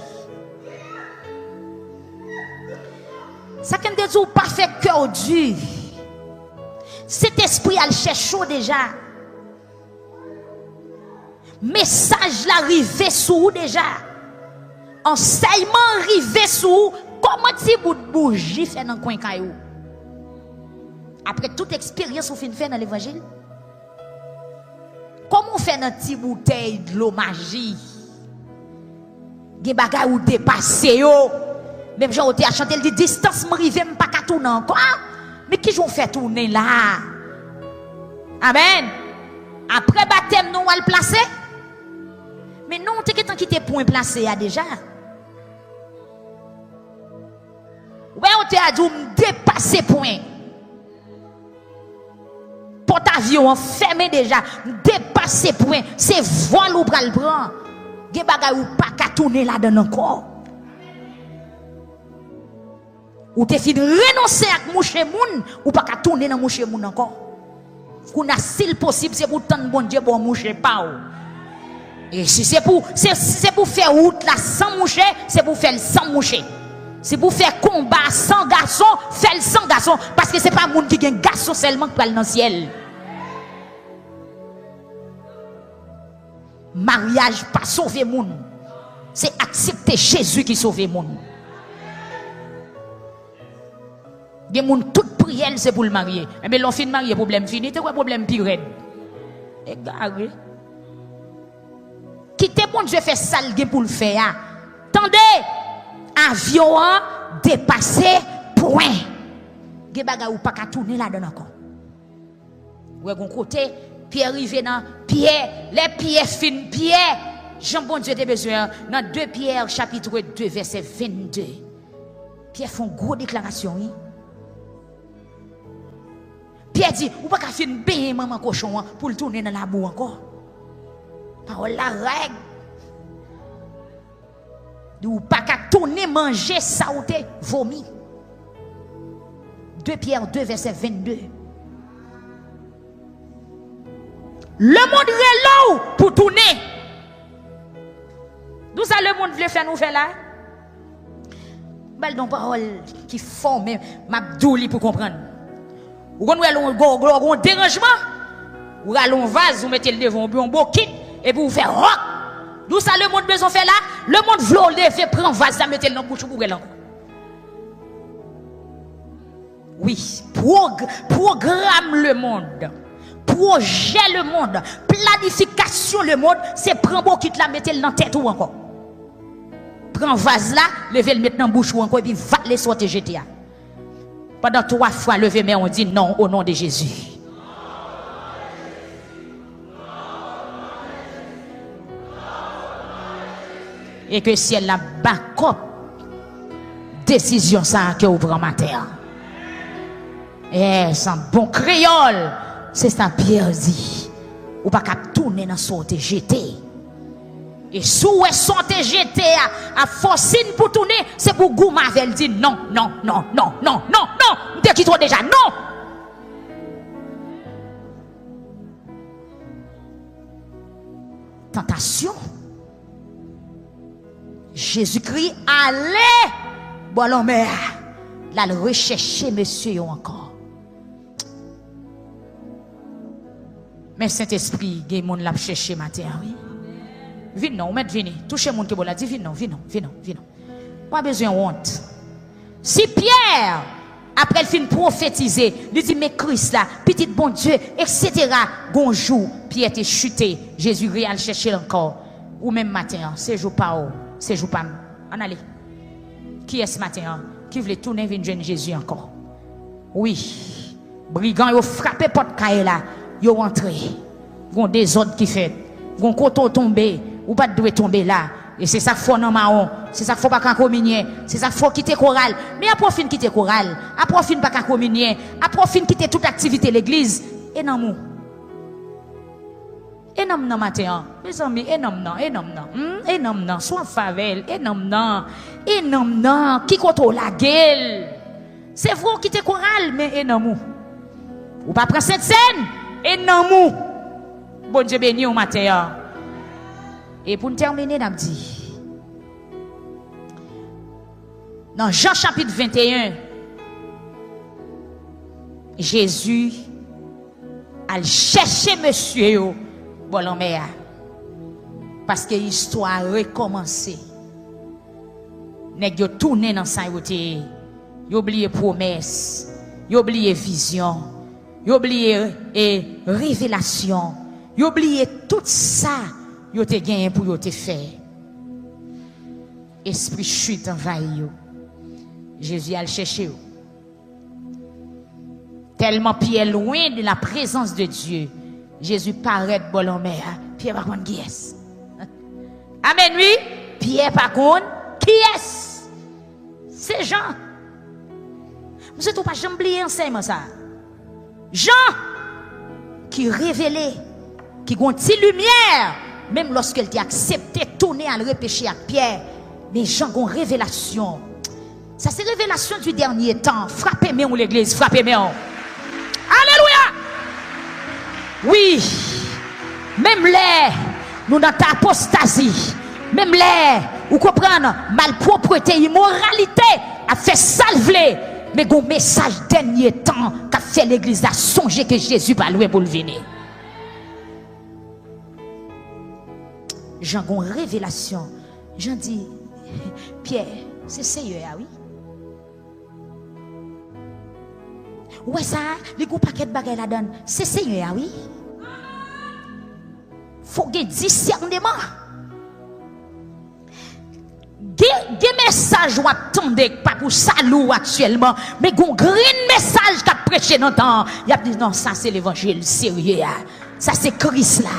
Ça qu'on dit ou pas fait cœur dur. Cet esprit a le cherché déjà. Message l'arrivé sous déjà. enseignement rivé sous comment ti bout de bougie fait dans coin caillou. Après toute expérience ou fin fait dans l'évangile. Comment on fait dans petit bouteille de l'eau magie? Des bagages ou dépassé yo. Même j'ai été à chanter le distance m'rivé m'pas ka tourner encore. Mais qui j'ont fait tourner là? Amen. Après baptême nous va le placer. Mais non, t'es qu'en quitté point placé déjà. Ouais, on t'a dit dépasser point. Porte-avions fermé déjà, dépasser point, c'est vol ou pral prend. Gen bagay ou pas ka tourner là-dedans encore. Ou te fin renoncer à mouche moun ou pas ka tourner dans mouche moun encore. Qu'on a s'il possible c'est pour tendre bon Dieu bon mouche pas. Et si c'est pour faire route là sans mouche, c'est pour faire sans mouche. C'est pour faire combat sans garçon, faire sans garçon. Parce que c'est pas moun qui gagne garçon seulement qui parle dans le ciel. Mariage pas sauver moun. C'est accepter Jésus qui sauve moun. Des moun toute prière c'est pour le marier. Mais l'on fin marier problème fini, c'est quoi problème pire? Égaré. Quittez bon Dieu fait sale pour le faire. Attendez. Avion dépassé point. Ge bagay ou pas ka tourner là-dedans encore. Ouais gon côté Pierre arrivé dans Pierre, les pierres fines Pierre. Jean bon Dieu a besoin dans 2 Pierre chapitre 2 verset 22. Pierre font gros déclaration. Oui? Pierre dit ou pas ka fin payer maman cochon pour le tourner dans la boue encore. Parole la règle. Ou pas qu'à tourner manger ça ou te vomi. 2 Pierre 2 verset 22. Le monde est là pour tourner. D'où ça le monde veut faire nous faire là? Belle donc parole qui forme m'a douli pour comprendre. Ou quand nous allons un dérangement, ou allons vase, vous mettez le devant un beau kit et vous faire rock. D'où ça le monde besoin faire là? Le monde veut lever, prendre vase, ça mettez le dans bouche pour elle. Oui, programme le monde. Projet le monde. Planification le monde, c'est prendre beau kit là, mettez le dans tête ou encore. Prends vase là, levez le mettre dans bouche ou encore et puis va les sortir GTA. Pendant 3 fois lever mais on dit non au nom de Jésus. Et que si elle a backup décision ça que ouvre matin. Eh, sans bon créole, c'est ça Pierre dit. Ou pas qu'à tourner dans son TGT. Et sous son TGT à forcine pour tourner, c'est pour Goumavel dit non, non, non, non, non, non, non. Dès qu'il trouve déjà non. Tentation. Jésus-Christ allez bon l'homme là le rechercher monsieur encore. Mais Saint-Esprit gay monde l'a chercher matin oui. Viens non, met venez, touchez monde que bon la dit viens non. Pas besoin honte. Si Pierre après il fin prophétiser, il dit mais Christ là, petit bon Dieu, etc. Bonjour, Pierre était chuté, Jésus réel chercher encore ou même matin, c'est jour pas haut. C'est jour pas. On allez. Qui est ce matin? Qui veut tourner vers Jésus encore? Oui. Brigands yo frappé porte caille là, yo rentré. Gon désordre qui fait. Gon coton tombé, ou pas doit tomber là. Et c'est ça qu'il faut dans marron, c'est ça qu'il faut pas qu'en communier, c'est ça qu'il faut quitter chorale. Mais après fin quitter chorale, après fin pas qu'en communier, après fin quitter toute activité l'église et non mou. Et non non matin, mes amis, et non, soit favel, et non, qui contrôle la gueule. C'est vrai qui te chorale, mais et non mou. Ou pas prendre cette scène, et non mou. Bon Dieu béni au matin. Et pour terminer, n'a dit. Dans Jean chapitre 21, Jésus a cherché monsieur bon l'homme parce que l'histoire a recommencé. nèg yo tourné dans sa yoté. Yo oublié promesse, yo oublié vision, yo oublié révélation, yo oublié tout ça yo te gagné pour yo te faire. Esprit chute envahi yo. Jésus a le chercher yo. Tellement Pierre loin de la présence de Dieu. Jésus paraît bon en mer. Pierre par contre qui est? Amen oui. Pierre par contre qui est? C'est Jean. Vous êtes pas jamais oublié enseignement ça. Jean qui révélait, qui a une lumière, même lorsqu'elle t'a accepté tourner à le repêcher avec Pierre. Mais Jean a une révélation. Ça c'est révélation du dernier temps. Frappez-moi l'église, frappez-moi. Alléluia. Oui. Même les nous dans ta apostasie, même les vous comprenez malpropreté, immoralité a fait salver. Mais un message dernier temps qu'a fait l'église a songé que Jésus va loin pour le venir. Jean a une révélation. Jean dit, Pierre, c'est Seigneur, oui. Ouais, ça, les gros paquets de bagages la donne, c'est Seigneur, oui. Faut que discernement. Des messages ou attendez pas pour salut actuellement, mais gon grand message qu'a prêché dans temps. Il a dit non, ça c'est l'évangile sérieux. Ça c'est Christ là.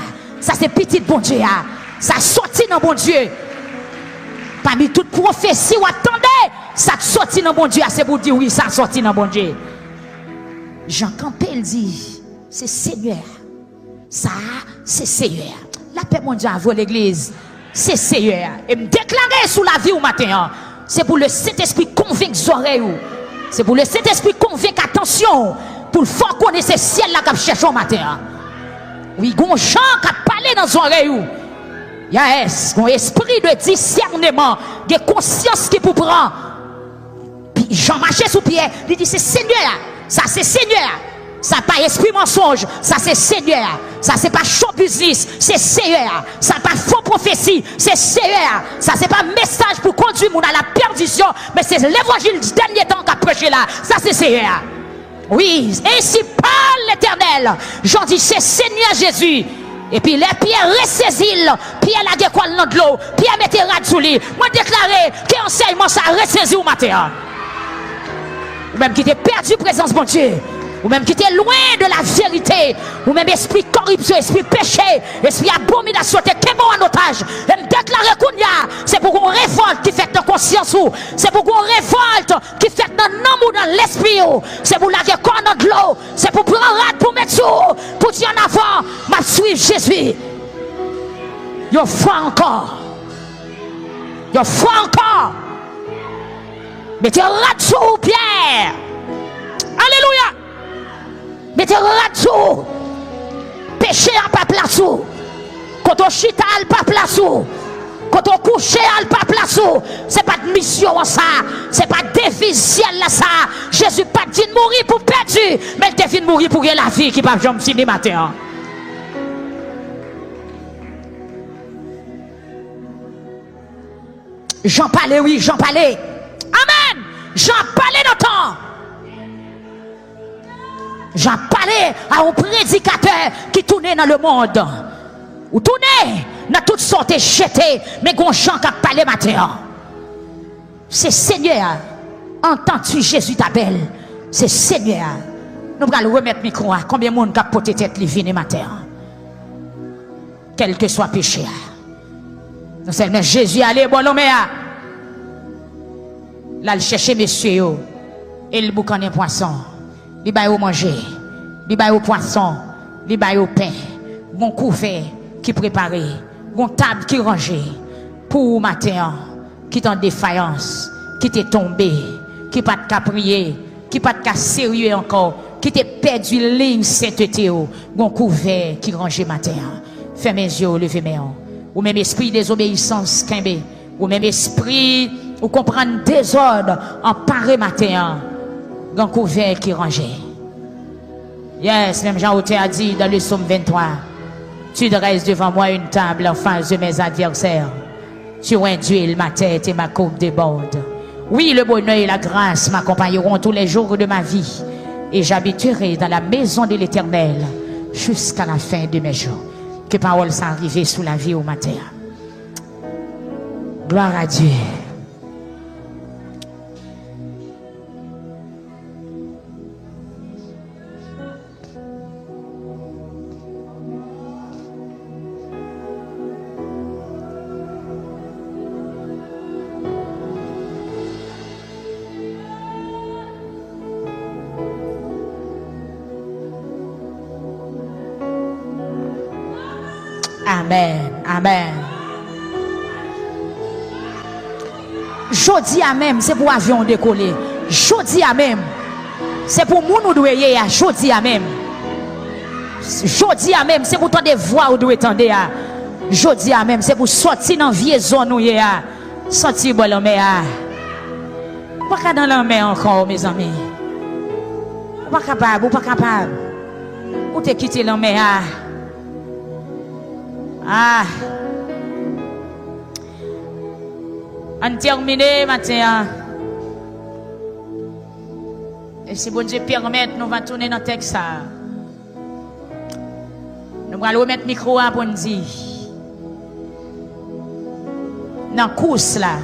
Ça c'est petit bon Dieu. Ça sorti dans bon Dieu. Parmi toute prophétie ou attendez, ça sorti dans bon Dieu, c'est pour dire oui, ça sorti dans bon Dieu. Jean Campbell dit, c'est Seigneur. Ça, c'est Seigneur. La paix mon Dieu à vous l'église. C'est Seigneur. Et me déclarer sous la vie au matin. C'est pour le Saint-Esprit convaincre les oreilles. C'est pour le Saint-Esprit convaincre attention. Pour le faire connaître ce ciel là qu'on cherche au matin. Oui, gon Jean qui a parlé dans les oreilles. Yes, un esprit de discernement, de conscience qui pour prendre. Puis Jean marchait sous Pierre, il dit c'est Seigneur. Ça c'est Seigneur. Ça pas esprit mensonge, ça c'est Seigneur. Ça c'est pas show business, c'est Seigneur. Ça pas faux prophétie, c'est Seigneur. Ça c'est pas message pour conduire mon à la perdition, mais c'est l'évangile du dernier temps qu'a prêché là. Ça c'est Seigneur. Oui, ainsi parle l'Éternel. J'en dis c'est Seigneur Jésus. Et puis les pierres ressaisit, Pierre la quoi dans l'eau, Pierre mettez rad sous lui. Moi déclaré que enseignement ça ressaisi au matin. Ou même qui était perdu présence mon Dieu. Ou même qui était loin de la vérité, ou même esprit corruption, esprit péché, esprit abomination, t'es bon en otage. Et me déclarer qu'on y a, c'est pour qu'on révolte qui fait dans conscience ou, c'est pour qu'on révolte qui fait dans l'amour, dans l'esprit ou, c'est pour la quoi dans l'eau, c'est pour prendre rade pour mettre sous, pour dire en avant, m'a suivre Jésus. Yo foi encore. Yo foi encore. Mettez rade sous Pierre. Alléluia. Mettez rad-sou. Péché à pas place. Quand on chita à pas place. Quand on couche à pas place. C'est pas de mission ça. C'est pas défi ciel là ça. Jésus pas dit de mourir pour perdu. Mais il défi de mourir pour la vie qui va jamais finir matin. Jean parlait, oui, Jean parlait. Amen. Jean parlait dans le temps. J'en parlais à un prédicateur qui tournait dans le monde. Ou tournait dans toutes sortes de jetés, mais qu'on chante qui parlé matin. C'est Seigneur. Entends-tu Jésus t'appelle? C'est Seigneur. Nous allons remettre le micro à combien de monde qui a porté tête les vignes matin. Quel que soit péché. Nous sommes Jésus allez bon l'homme. Là il chercher monsieur et le boucan de poisson. Li bay au manger, li bay au poisson, li bay au pain, bon couvert qui préparé, bon table qui rangée pour matin qui est en défaillance, qui t'est tombé, qui pas de prier, qui pas de sérieux encore, qui t'est perdu ligne sainteté, bon couvert qui rangé matin. Fermez les yeux, levez mes mains. Ou même esprit désobéissance, kembe, ou même esprit ou comprendre désordre en paré matin. Grand couvert qui rangeait. Yes, même Jean Auté a dit dans le psaume 23, tu dresses devant moi une table en face de mes adversaires. Tu induis ma tête et ma coupe déborde. Oui, le bonheur et la grâce m'accompagneront tous les jours de ma vie. Et j'habiterai dans la maison de l'Éternel jusqu'à la fin de mes jours. Que parole soit arrivée sous la vie au matin. Gloire à Dieu. Amen. Amen. Jodi à même, c'est pour avion décoller. Jodi à même, c'est pour moun ou doué à jodi à même. Jodi à même, c'est pour toi des voix ou doué tendre à. Jodi à même, c'est pour sortir dans vieille zone ou à. Sortir bon l'homme à. Pas dans la mer encore mes amis. Pas capable, pas capable. Ou te quitter la mer à. Ah. On termine matin. Et si bon Dieu permet, nous allons tourner dans le texte. Nous allons remettre le micro à bon Dieu. Dans la course là.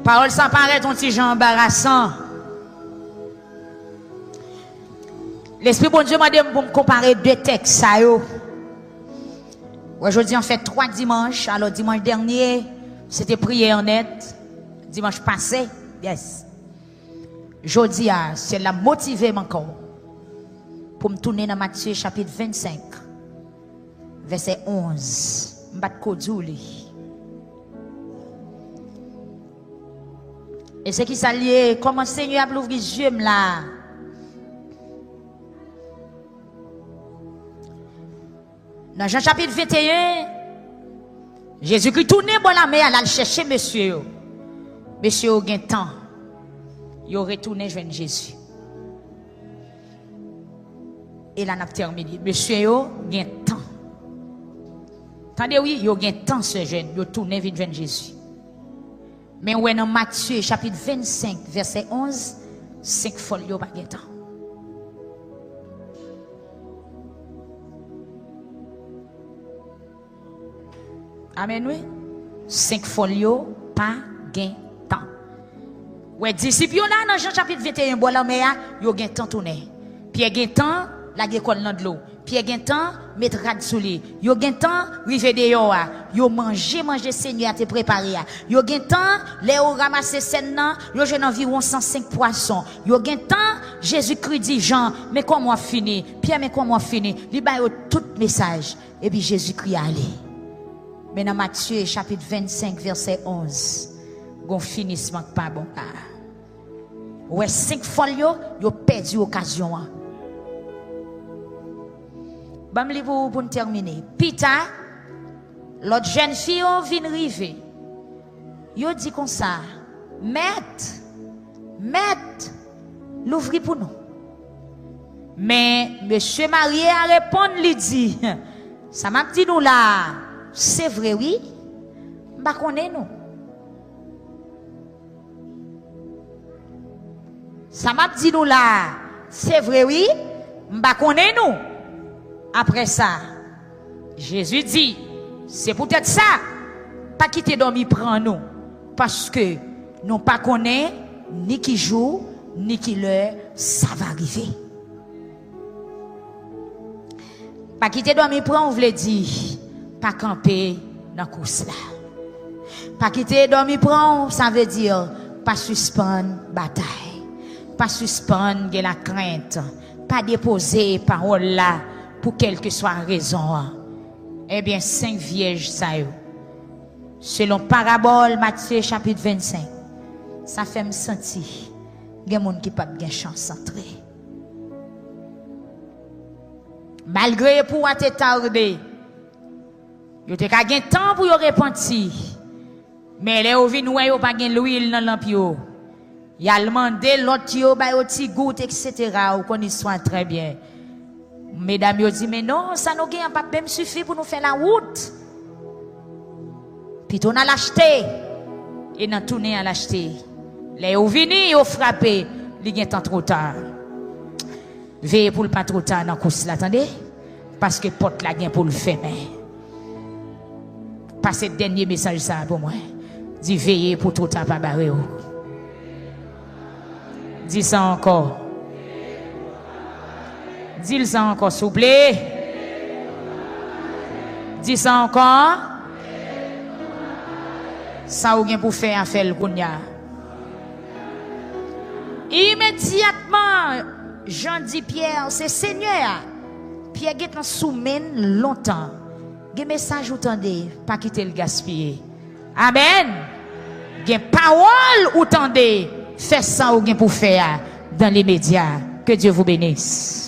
Parole sans paraît ton petit genre embarrassant. L'Esprit bon Dieu m'a dit pour me comparer deux textes. Aujourd'hui, on fait 3 dimanches. Alors, dimanche dernier, c'était prière net. Dimanche passé, yes. Aujourd'hui, c'est la motiver encore pour me tourner dans Matthieu chapitre 25, verset 11. Et c'est qui s'allie, comment Seigneur a ouvert les yeux là. Dans Jean chapitre 21, Jésus-Christ tourne bon la mer, aller chercher monsieur. Monsieur a un temps. Il a retourné joindre Jésus. Et là, on a terminé. Monsieur a un temps. Attendez, oui, il a un temps ce jeune. Il a tourné joindre Jésus. Mais ouais, dans Matthieu chapitre 25, verset 11, 5 folios pas de temps. Amen, oui. 5 folios pas de temps. Ouais, disciples là dans Jean chapitre 21, bon là, mais il y a un temps tourner. Puis il y a un temps, la école dans de l'eau. Puis il y a un temps, mettre rad sous lui. Il y a un temps, rive de yo a. Yo manger Seigneur a te préparé. Il y a un temps, les ou ramasser scène nan, yo j'ai environ 105 poissons. Il y a un temps, Jésus-Christ dit Jean, mais comment fini? Pierre, mais comment fini? Il ba yo tout message. Et puis Jésus-Christ allé. Mais dans Matthieu chapitre 25 verset 11, gon finissement pas bon. Ouais, 5 folios, yo perdu occasion. Bam li pour terminer. Peter, l'autre jeune fille vient arriver. Yo dit comme ça, Maître, l'ouvri pour nous. Mais monsieur marié a répondu, lui dit, ça m'a dit nous là, c'est vrai oui, m'pa connaît nous. Ça m'a dit nous là, c'est vrai oui, m'pa connaît nous. Après ça, Jésus dit, c'est peut-être ça, pas quitter dormir prend nous, parce que nous pas connaît ni qui jour, ni qui l'heure, ça va arriver. Pas quitter dormir prend, on voulait dire, pas camper dans course là. Pas quitter dormir prend, ça veut dire, pas suspendre bataille, pas suspendre la crainte, pas déposer parole là, pour quelle que soit la raison. Eh bien, 5 vierges, ça y est. Selon parabole, Matthieu chapitre 25, ça fait me sentir qu'il y a des gens qui n'ont pas de chance d'entrer. Malgré pour être tardé, il y a un temps pour y repentir. Mais les ovins, ils n'ont pas de l'huile dans l'empire. Il a demandé l'autre yo ba yo ti goût etc. ou qu'on y soit très bien. Mesdames yo dit mais non, ça nous gagne pas même suffit pour nous faire la route. Puis on a l'acheté et dans tourner à l'acheter. Les ou vini ou frappé, li gen tant trop tard. Veillez pour le pas trop tard dans course là, attendez? Parce que porte la gen pour le fermer. Passez le dernier message ça pour moi. Dis veillez pour trop tard pas barrer. Dis ça encore. Dis ça encore s'il vous plaît. Dis ça encore. Ça ou gen pour faire un fait le kounya. Immédiatement, Jean dit Pierre, c'est Seigneur. Pierre est soumène longtemps. Gen message ou tendez, pas quitter le gaspiller. Amen. Gen parole ou tendez, fais ça ou gen pour faire dans les médias. Que Dieu vous bénisse.